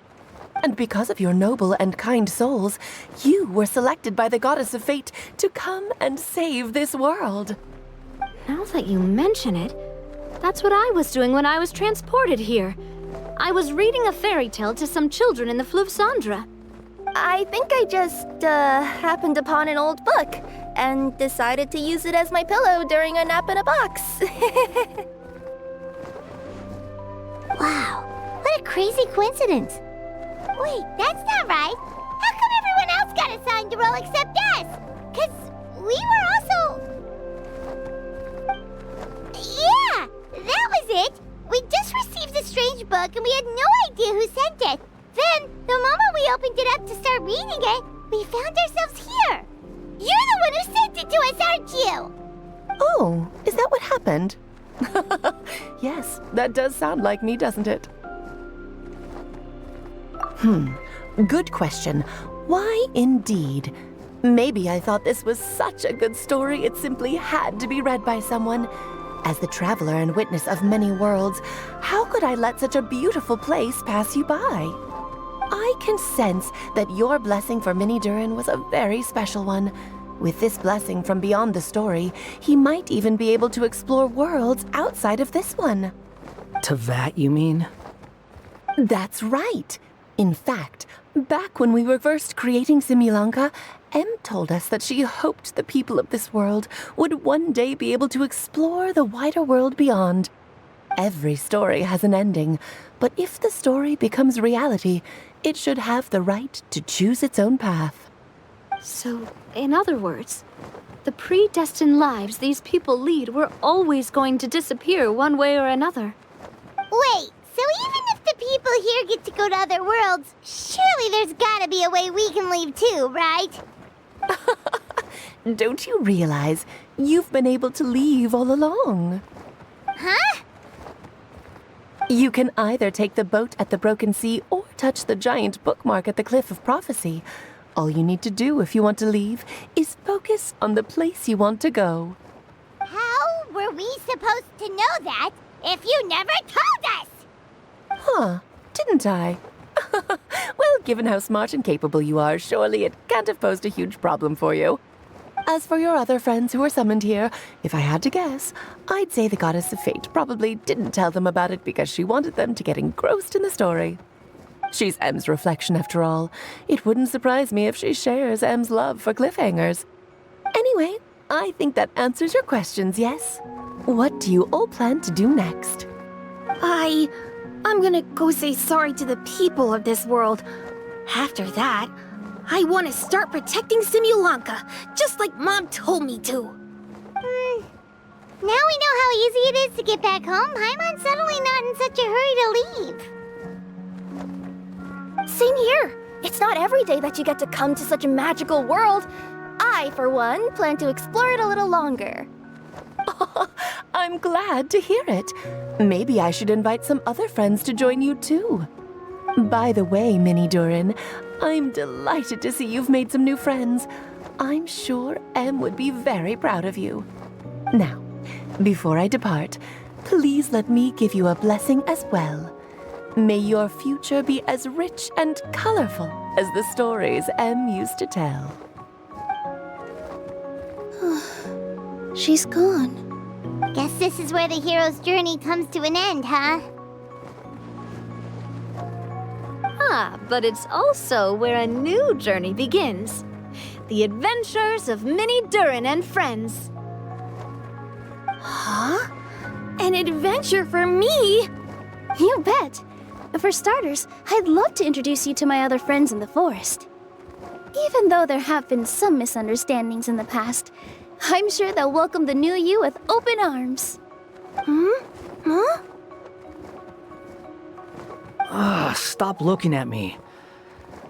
And because of your noble and kind souls, you were selected by the goddess of fate to come and save this world. Now that you mention it, that's what I was doing when I was transported here. I was reading a fairy tale to some children in the Fleuve Cendre. I think I just, happened upon an old book and decided to use it as my pillow during a nap in a box. Wow, what a crazy coincidence. Wait, that's not right. How come everyone else got assigned a role except us? 'Cause we were also... Yeah, that was it. We just received a strange book and we had no idea who sent it. Then, the moment we opened it up to start reading it, we found ourselves here. You're the one who sent it to us, aren't you? Oh, is that what happened? Yes, that does sound like me, doesn't it? Good question. Why indeed? Maybe I thought this was such a good story it simply had to be read by someone. As the traveler and witness of many worlds, how could I let such a beautiful place pass you by? I can sense that your blessing for Minnie Durin was a very special one. With this blessing from beyond the story, he might even be able to explore worlds outside of this one. Teyvat, you mean? That's right. In fact, back when we were first creating Simulanka, Em told us that she hoped the people of this world would one day be able to explore the wider world beyond. Every story has an ending, but if the story becomes reality, it should have the right to choose its own path. So, in other words, the predestined lives these people lead were always going to disappear one way or another. Wait, so even if the people here get to go to other worlds, surely there's gotta be a way we can leave too, right? Don't you realize you've been able to leave all along? Huh? You can either take the boat at the Broken Sea or touch the giant bookmark at the Cliff of Prophecy. All you need to do if you want to leave is focus on the place you want to go. How were we supposed to know that if you never told us? Huh, didn't I? Well, given how smart and capable you are, surely it can't have posed a huge problem for you. As for your other friends who were summoned here, if I had to guess, I'd say the Goddess of Fate probably didn't tell them about it because she wanted them to get engrossed in the story. She's M's reflection, after all. It wouldn't surprise me if she shares M's love for cliffhangers. Anyway, I think that answers your questions, yes? What do you all plan to do next? I'm gonna go say sorry to the people of this world. After that, I want to start protecting Simulanka, just like Mom told me to. Now we know how easy it is to get back home, Paimon's suddenly not in such a hurry to leave. Same here. It's not every day that you get to come to such a magical world. I, for one, plan to explore it a little longer. I'm glad to hear it. Maybe I should invite some other friends to join you too. By the way, Minnie Durin, I'm delighted to see you've made some new friends. I'm sure Em would be very proud of you. Now, before I depart, please let me give you a blessing as well. May your future be as rich and colorful as the stories Em used to tell. She's gone. Guess this is where the hero's journey comes to an end, huh? But it's also where a new journey begins. The adventures of Minnie Durin and friends. Huh? An adventure for me? You bet. For starters, I'd love to introduce you to my other friends in the forest. Even though there have been some misunderstandings in the past, I'm sure they'll welcome the new you with open arms. Huh? Stop looking at me.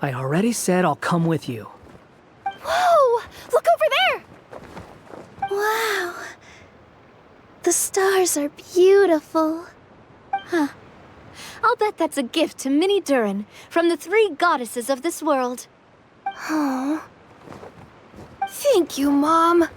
I already said I'll come with you. Whoa! Look over there! Wow. The stars are beautiful. Huh. I'll bet that's a gift to Minnie Durin from the 3 goddesses of this world. Oh. Thank you, Mom.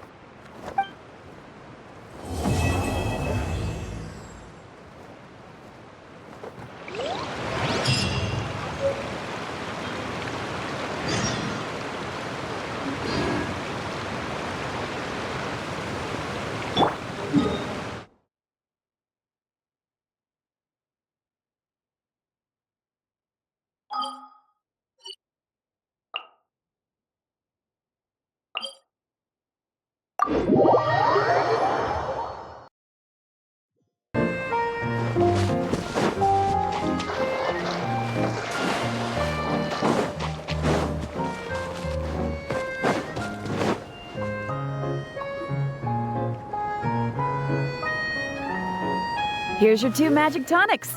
Here's your 2 magic tonics.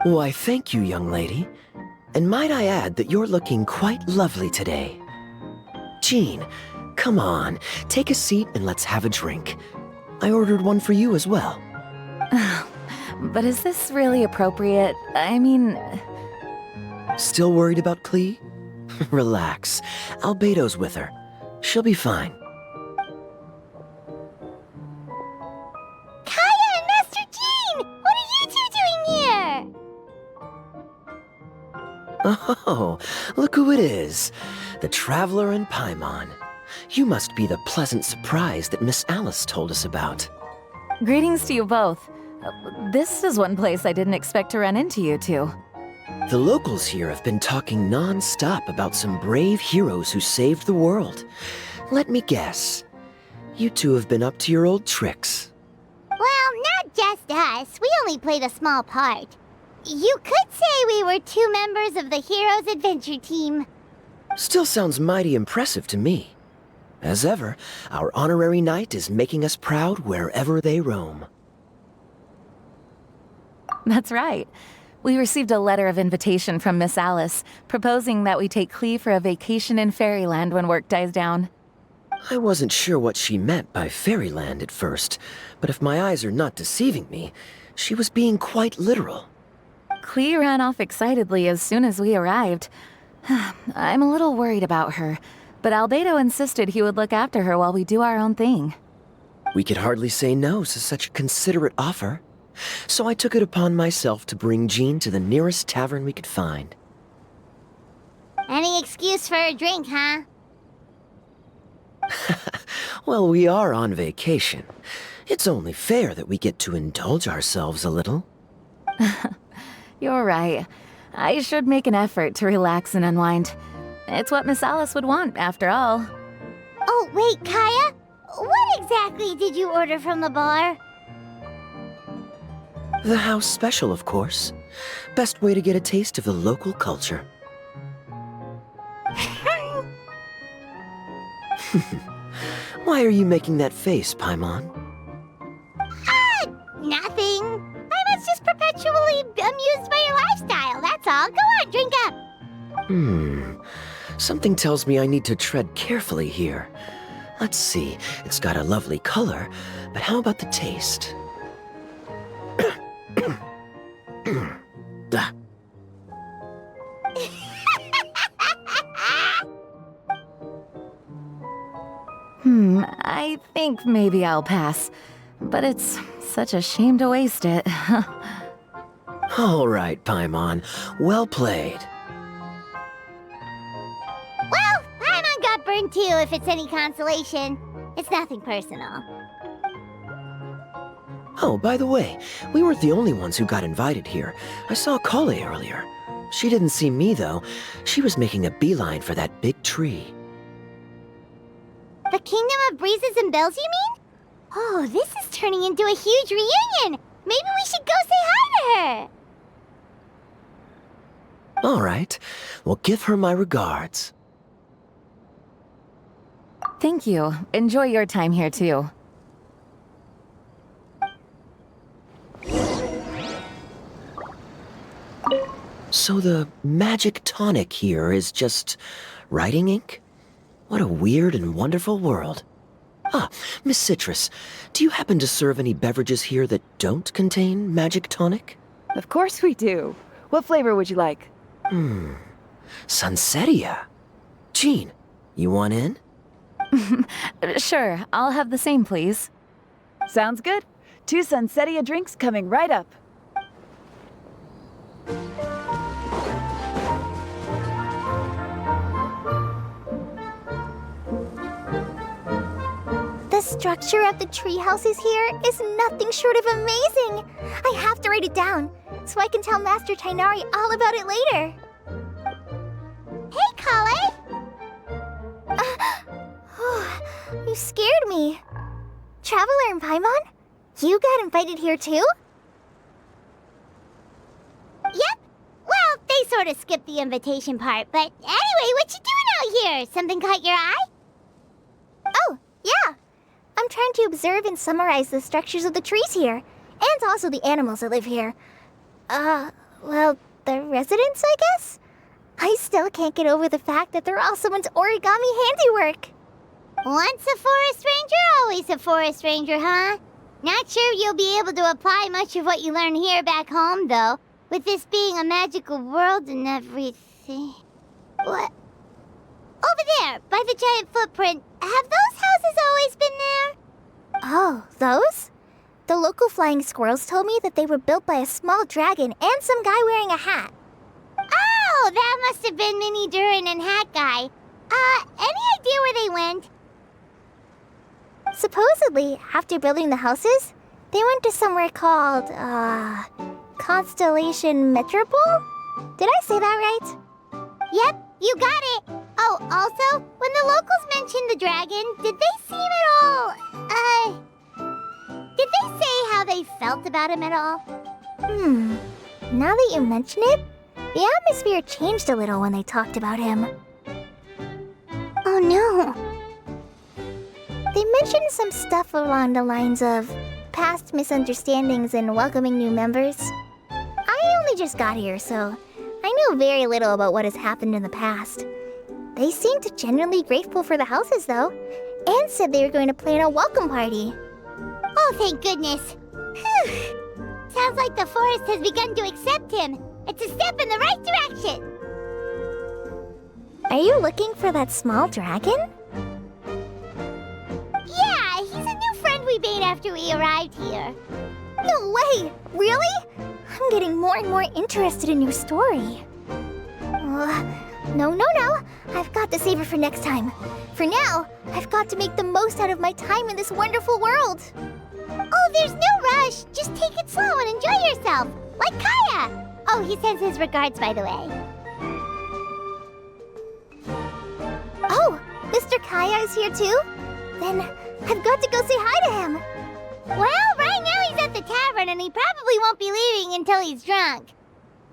Why, thank you, young lady. And might I add that you're looking quite lovely today. Jean, come on, take a seat and let's have a drink. I ordered one for you as well. But is this really appropriate? I mean... Still worried about Clee? Relax. Albedo's with her. She'll be fine. Kaya and Master Jean! What are you 2 doing here? Oh, look who it is. The Traveler and Paimon. You must be the pleasant surprise that Miss Alice told us about. Greetings to you both. This is one place I didn't expect to run into you two. The locals here have been talking non-stop about some brave heroes who saved the world. Let me guess. You two have been up to your old tricks. Well, not just us. We only played a small part. You could say we were 2 members of the Heroes Adventure team. Still sounds mighty impressive to me. As ever, our honorary knight is making us proud wherever they roam. That's right. We received a letter of invitation from Miss Alice, proposing that we take Clee for a vacation in Fairyland when work dies down. I wasn't sure what she meant by Fairyland at first, but if my eyes are not deceiving me, she was being quite literal. Clee ran off excitedly as soon as we arrived. I'm a little worried about her, but Albedo insisted he would look after her while we do our own thing. We could hardly say no to such a considerate offer, so I took it upon myself to bring Jean to the nearest tavern we could find. Any excuse for a drink, huh? Well, we are on vacation. It's only fair that we get to indulge ourselves a little. You're right. I should make an effort to relax and unwind. It's what Miss Alice would want, after all. Oh, wait, Kaya? What exactly did you order from the bar? The house special, of course. Best way to get a taste of the local culture. Why are you making that face, Paimon? Nothing. I was just perpetually amused by your lifestyle, that's all. Go on, drink up. Something tells me I need to tread carefully here. Let's see, it's got a lovely color, but how about the taste? I think maybe I'll pass. But it's such a shame to waste it. All right, Paimon. Well played. Well, Paimon got burned too, if it's any consolation. It's nothing personal. Oh, by the way, we weren't the only ones who got invited here. I saw Kale earlier. She didn't see me, though. She was making a beeline for that big tree. The Kingdom of Breezes and Bells, you mean? Oh, this is turning into a huge reunion! Maybe we should go say hi to her! All right. Well, give her my regards. Thank you. Enjoy your time here, too. So the magic tonic here is just writing ink? What a weird and wonderful world. Ah, Miss Citrus, do you happen to serve any beverages here that don't contain magic tonic? Of course we do. What flavor would you like? Sunsetia. Jean, you want in? Sure, I'll have the same, please. Sounds good. 2 Sunsetia drinks coming right up. The structure of the tree houses here is nothing short of amazing. I have to write it down so I can tell Master Tainari all about it later. Hey, Kale! You scared me. Traveler and Paimon, you got invited here too? Yep. Well, they sort of skipped the invitation part, but anyway, what you doing out here? Something caught your eye? Oh, yeah. I'm trying to observe and summarize the structures of the trees here, and also the animals that live here. Well, the residents, I guess? I still can't get over the fact that they're all someone's origami handiwork. Once a forest ranger, always a forest ranger, huh? Not sure you'll be able to apply much of what you learn here back home, though, with this being a magical world and everything. What? Over there, by the giant footprint, have those houses always been there? Oh, those? The local flying squirrels told me that they were built by a small dragon and some guy wearing a hat. Oh, that must have been Minnie Durin and Hat Guy. Any idea where they went? Supposedly, after building the houses, they went to somewhere called, Constellation Metropole? Did I say that right? Yep, you got it! Oh, also, when the locals mentioned the dragon, did they seem at all, did they say how they felt about him at all? Now that you mention it, the atmosphere changed a little when they talked about him. Oh no. They mentioned some stuff along the lines of past misunderstandings and welcoming new members. I only just got here, so I know very little about what has happened in the past. They seemed genuinely grateful for the houses, though, and said they were going to plan a welcome party. Oh, thank goodness. Whew. Sounds like the forest has begun to accept him. It's a step in the right direction. Are you looking for that small dragon? Yeah, he's a new friend we made after we arrived here. No way! Really? I'm getting more and more interested in your story. No. I've got to save it for next time. For now, I've got to make the most out of my time in this wonderful world. Oh, there's no rush. Just take it slow and enjoy yourself. Like Kaya. Oh, he sends his regards, by the way. Oh, Mr. Kaya is here too? Then I've got to go say hi to him. Well, right now he's at the tavern and he probably won't be leaving until he's drunk.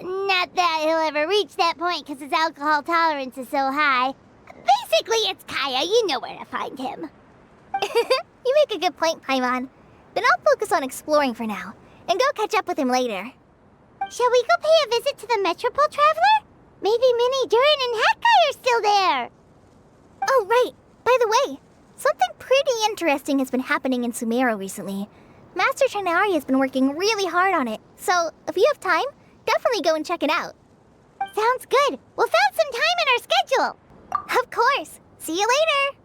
Not that he'll ever reach that point because his alcohol tolerance is so high. Basically, it's Kaya. You know where to find him. You make a good point, Paimon. Then I'll focus on exploring for now and go catch up with him later. Shall we go pay a visit to the Metropole, Traveler? Maybe Minnie, Durin, and Hat Guy are still there. Oh, right. By the way, something pretty interesting has been happening in Sumeru recently. Master Tainari has been working really hard on it, so if you have time, definitely go and check it out. Sounds good. We'll find some time in our schedule. Of course. See you later.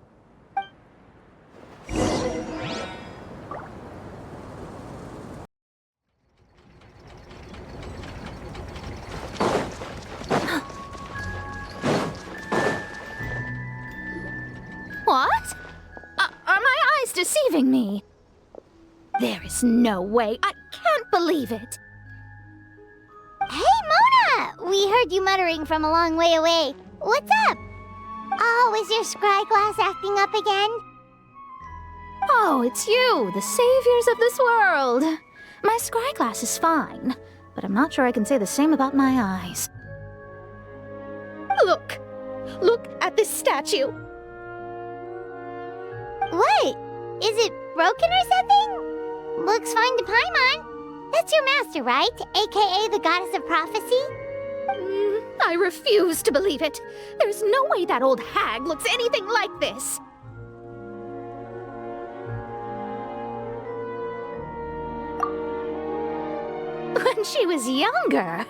What? Are my eyes deceiving me? There is There's no way. I can't believe it. Hey, Mona! We heard you muttering from a long way away. What's up? Oh, is your scryglass acting up again? Oh, it's you, the saviors of this world. My scryglass is fine, but I'm not sure I can say the same about my eyes. Look! Look at this statue! What? Is it broken or something? Looks fine to Paimon. That's your master, right? AKA the goddess of prophecy? I refuse to believe it. There's no way that old hag looks anything like this. When she was younger.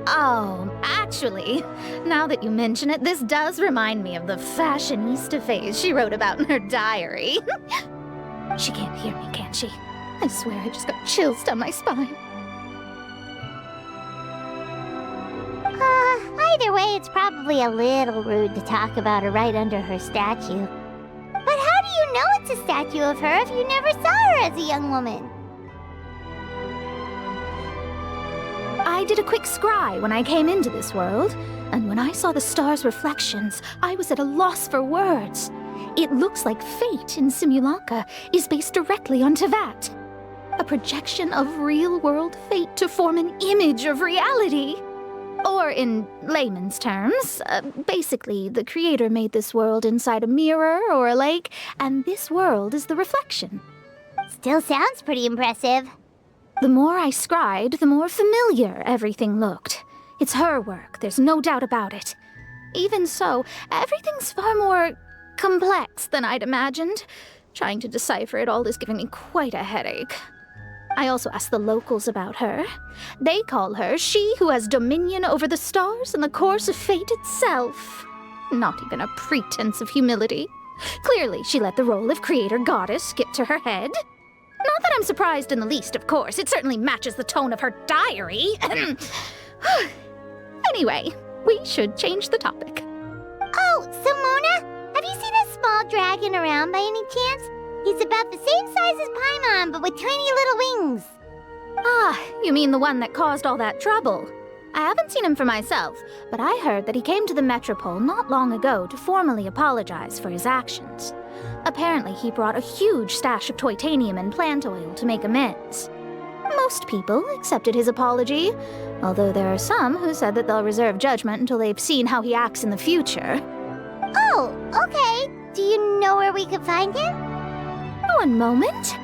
Oh, actually, now that you mention it, this does remind me of the fashionista phase she wrote about in her diary. She can't hear me, can she? I swear I just got chills down my spine. Either way, it's probably a little rude to talk about her right under her statue. But how do you know it's a statue of her if you never saw her as a young woman? I did a quick scry when I came into this world, and when I saw the stars' reflections, I was at a loss for words. It looks like fate in Simulanka is based directly on Tevat. A projection of real-world fate to form an image of reality. Or in layman's terms, basically, the creator made this world inside a mirror or a lake, and this world is the reflection. Still sounds pretty impressive. The more I scried, the more familiar everything looked. It's her work, there's no doubt about it. Even so, everything's far more complex than I'd imagined. Trying to decipher it all is giving me quite a headache. I also asked the locals about her. They call her she who has dominion over the stars and the course of fate itself. Not even a pretense of humility. Clearly, she let the role of creator goddess skip to her head. Not that I'm surprised in the least, of course. It certainly matches the tone of her diary. Anyway, we should change the topic. Oh, so Mona, have you seen a small dragon around by any chance? He's about the same size as Paimon, but with tiny little wings. Ah, you mean the one that caused all that trouble? I haven't seen him for myself, but I heard that he came to the Metropole not long ago to formally apologize for his actions. Apparently, he brought a huge stash of Toitanium and plant oil to make amends. Most people accepted his apology, although there are some who said that they'll reserve judgment until they've seen how he acts in the future. Oh, okay. Do you know where we could find him? One moment.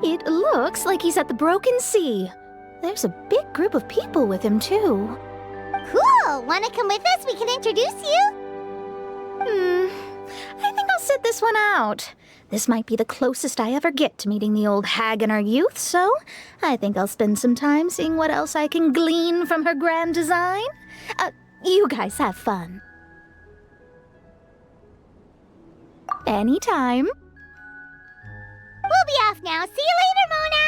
It looks like he's at the Broken Sea. There's a big group of people with him, too. Cool! Wanna come with us? We can introduce you? I think I'll sit this one out. This might be the closest I ever get to meeting the old hag in her youth, so I think I'll spend some time seeing what else I can glean from her grand design. You guys have fun. Anytime. We'll be off now. See you later, Mona!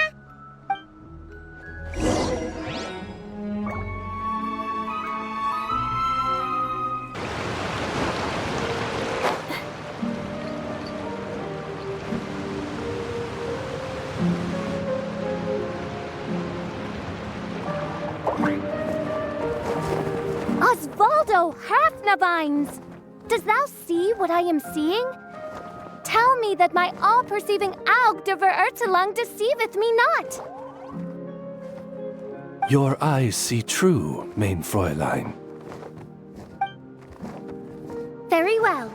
Osvaldo Hafnavines! Does thou see what I am seeing? Tell me that my all-perceiving Aug de Verurtelang deceiveth me not! Your eyes see true, mein Fräulein. Very well.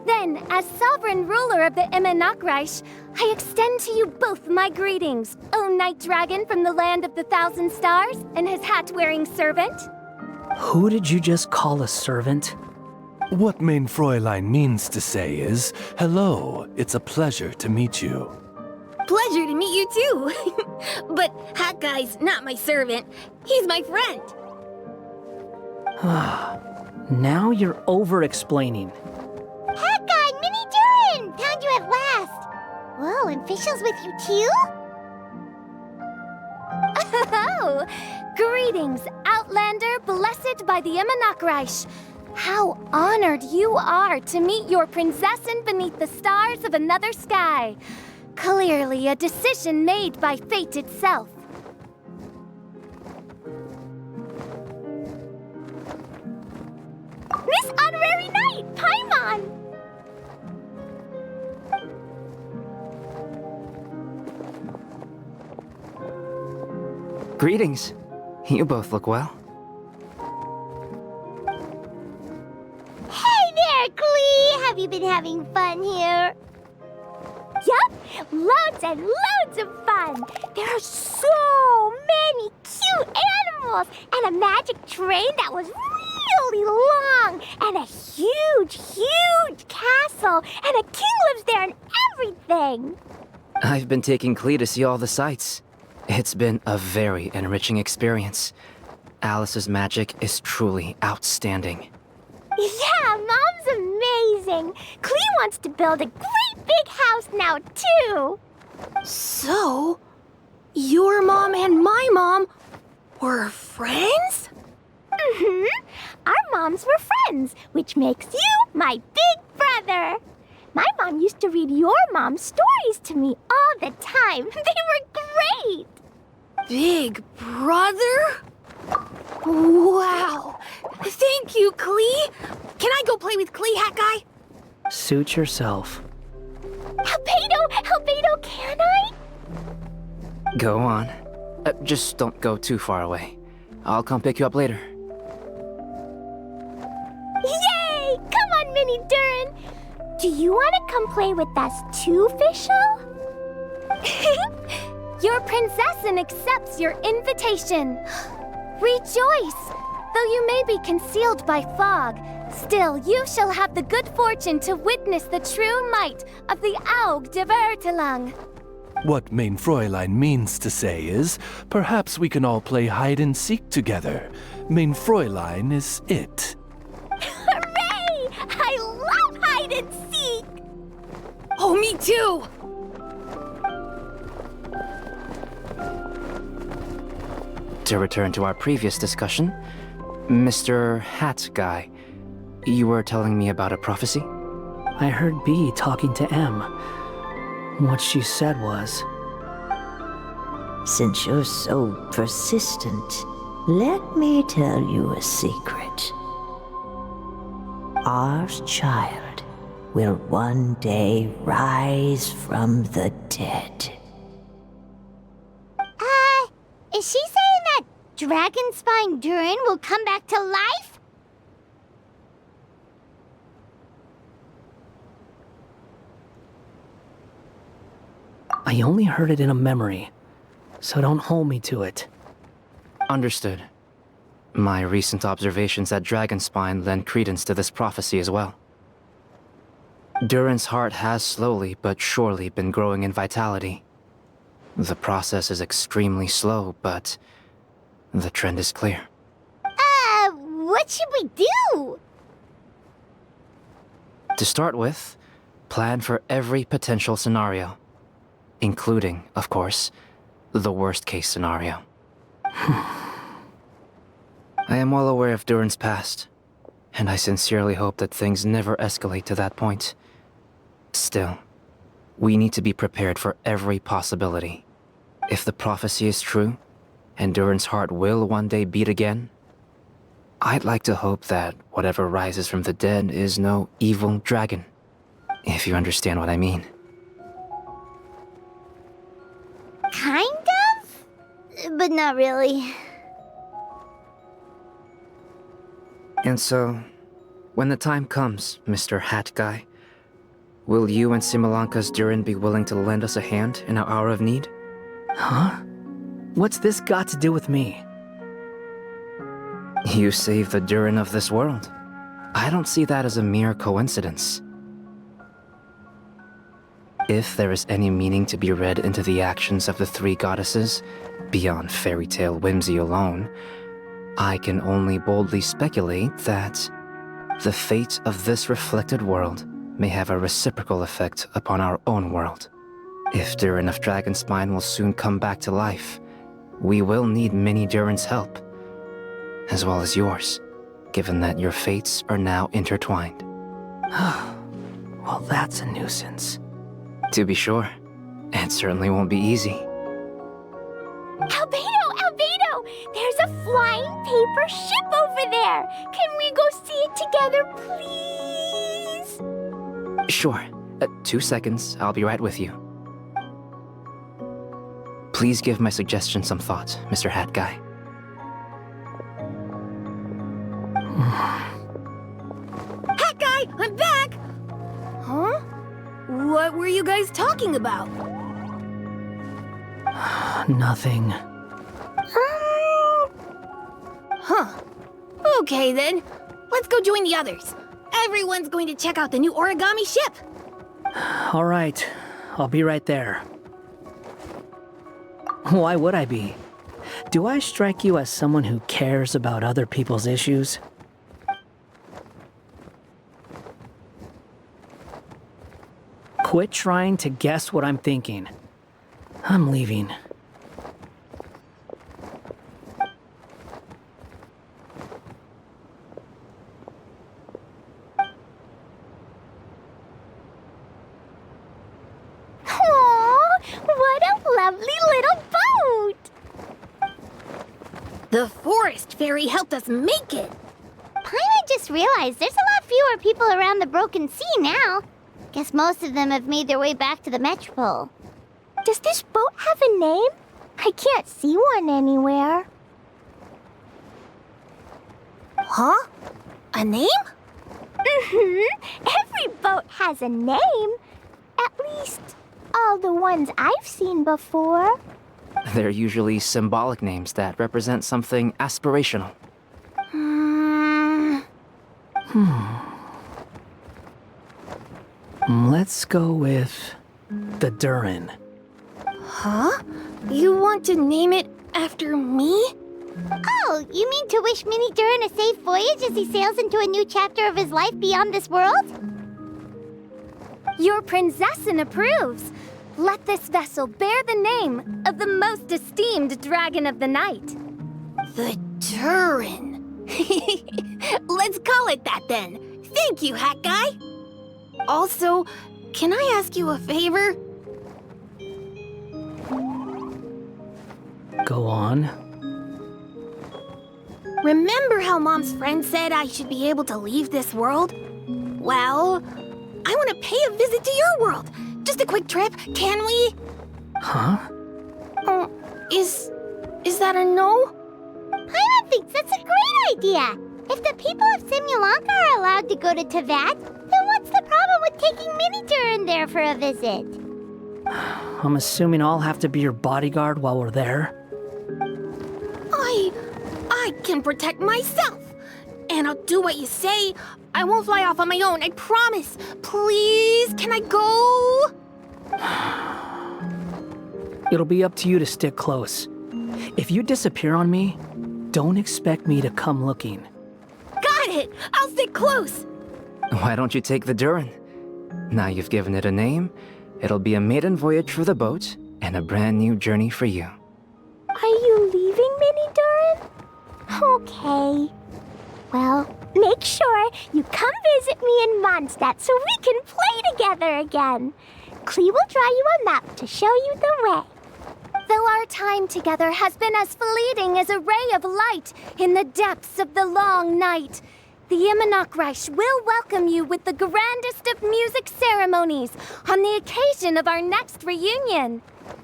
Then, as sovereign ruler of the Immenachreich, I extend to you both my greetings, O Night Dragon from the land of the Thousand Stars and his hat-wearing servant. Who did you just call a servant? What mein Fräulein means to say is, hello, it's a pleasure to meet you. Pleasure to meet you too. But Hat Guy's not my servant. He's my friend. Now you're over-explaining. Hat Guy, Mini Durin! Found you at last! Whoa, and Fischl's with you too? Oh, greetings, Outlander blessed by the Immanakreich. How honored you are to meet your prinzessin beneath the stars of another sky. Clearly a decision made by fate itself. Miss Honorary Knight, Paimon! Greetings. You both look well. Hey there, Klee! Have you been having fun here? Yup, loads and loads of fun! There are so many cute animals, and a magic train that was really long, and a huge, huge castle, and a king lives there and everything! I've been taking Klee to see all the sights. It's been a very enriching experience. Alice's magic is truly outstanding. Yeah, Mom's amazing! Klee wants to build a great big house now, too! So, your mom and my mom were friends? Mm-hmm. Our moms were friends, which makes you my big brother. My mom used to read your mom's stories to me all the time. They were great! Big brother? Wow! Thank you, Klee! Can I go play with Klee, Hat Guy? Suit yourself. Albedo, can I? Go on. Just don't go too far away. I'll come pick you up later. Yay! Come on, Mini Durin! Do you want to come play with us too, Fischl? Your prinzessin accepts your invitation. Rejoice! Though you may be concealed by fog, still you shall have the good fortune to witness the true might of the Aug Divertilang. What Mein Fräulein means to say is, perhaps we can all play hide and seek together. Mein Fräulein is it. Hooray! I love hide and seek! Oh, me too! To return to our previous discussion, Mr. Hat Guy, you were telling me about a prophecy? I heard B talking to M. What she said was... Since you're so persistent, let me tell you a secret. Our child will one day rise from the dead. Is she saying that Dragonspine Durin will come back to life? I only heard it in a memory, so don't hold me to it. Understood. My recent observations at Dragonspine lend credence to this prophecy as well. Durin's heart has slowly but surely been growing in vitality. The process is extremely slow, but the trend is clear. What should we do? To start with, plan for every potential scenario, including, of course, the worst-case scenario. I am well aware of Durin's past, and I sincerely hope that things never escalate to that point. Still, we need to be prepared for every possibility. If the prophecy is true, and Durin's heart will one day beat again, I'd like to hope that whatever rises from the dead is no evil dragon, if you understand what I mean. Kind of? But not really. And so, when the time comes, Mr. Hat Guy, will you and Similanka's Durin be willing to lend us a hand in our hour of need? Huh? What's this got to do with me? You saved the Durin of this world. I don't see that as a mere coincidence. If there is any meaning to be read into the actions of the three goddesses, beyond fairy tale whimsy alone, I can only boldly speculate that the fate of this reflected world may have a reciprocal effect upon our own world. If dear enough Dragonspine will soon come back to life, we will need Mini Durin's help, as well as yours, given that your fates are now intertwined. Well, that's a nuisance. To be sure, it certainly won't be easy. Albedo! There's a flying paper ship over there! Can we go see it together, please? Sure. 2 seconds, I'll be right with you. Please give my suggestion some thought, Mr. Hat Guy. Hat Guy, I'm back! Huh? What were you guys talking about? Nothing. Huh. Okay then. Let's go join the others. Everyone's going to check out the new origami ship. All right, I'll be right there. Why would I be? Do I strike you as someone who cares about other people's issues? Quit trying to guess what I'm thinking. I'm leaving. What a lovely little boat! The forest fairy helped us make it. Paimon just realized there's a lot fewer people around the Broken Sea now. Guess most of them have made their way back to the Metropole. Does this boat have a name? I can't see one anywhere. Huh? A name? Every boat has a name. At least, all the ones I've seen before. They're usually symbolic names that represent something aspirational. Let's go with the Durin. Huh? You want to name it after me? Oh, you mean to wish Mini Durin a safe voyage as he sails into a new chapter of his life beyond this world? Your princessin approves. Let this vessel bear the name of the most esteemed dragon of the night. The Durin. Let's call it that then. Thank you, Hat Guy. Also, can I ask you a favor? Go on. Remember how Mom's friend said I should be able to leave this world? Well, I want to pay a visit to your world. Just a quick trip, can we? Huh? Is that a no? Paimon thinks that's a great idea. If the people of Simulanka are allowed to go to Teyvat, then what's the problem with taking Mini Durin there for a visit? I'm assuming I'll have to be your bodyguard while we're there. I can protect myself. And I'll do what you say. I won't fly off on my own, I promise. Please, can I go? It'll be up to you to stick close. If you disappear on me, don't expect me to come looking. Got it! I'll stick close! Why don't you take the Durin? Now you've given it a name, it'll be a maiden voyage for the boat and a brand new journey for you. Are you leaving, Mini Durin? Okay. Well, make sure you come visit me in Mondstadt so we can play together again. Klee will draw you a map to show you the way. Though our time together has been as fleeting as a ray of light in the depths of the long night, the Imanakreich will welcome you with the grandest of music ceremonies on the occasion of our next reunion.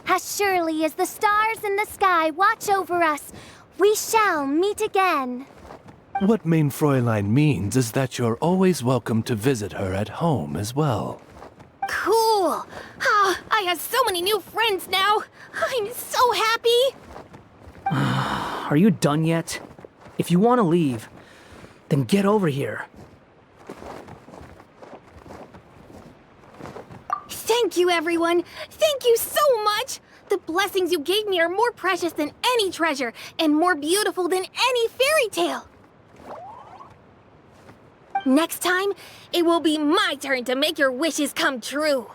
As surely as the stars in the sky watch over us, we shall meet again. What Mein Fräulein means is that you're always welcome to visit her at home as well. Cool! I have so many new friends now! I'm so happy! Are you done yet? If you want to leave, then get over here. Thank you, everyone! Thank you so much! The blessings you gave me are more precious than any treasure, and more beautiful than any fairy tale. Next time, it will be my turn to make your wishes come true.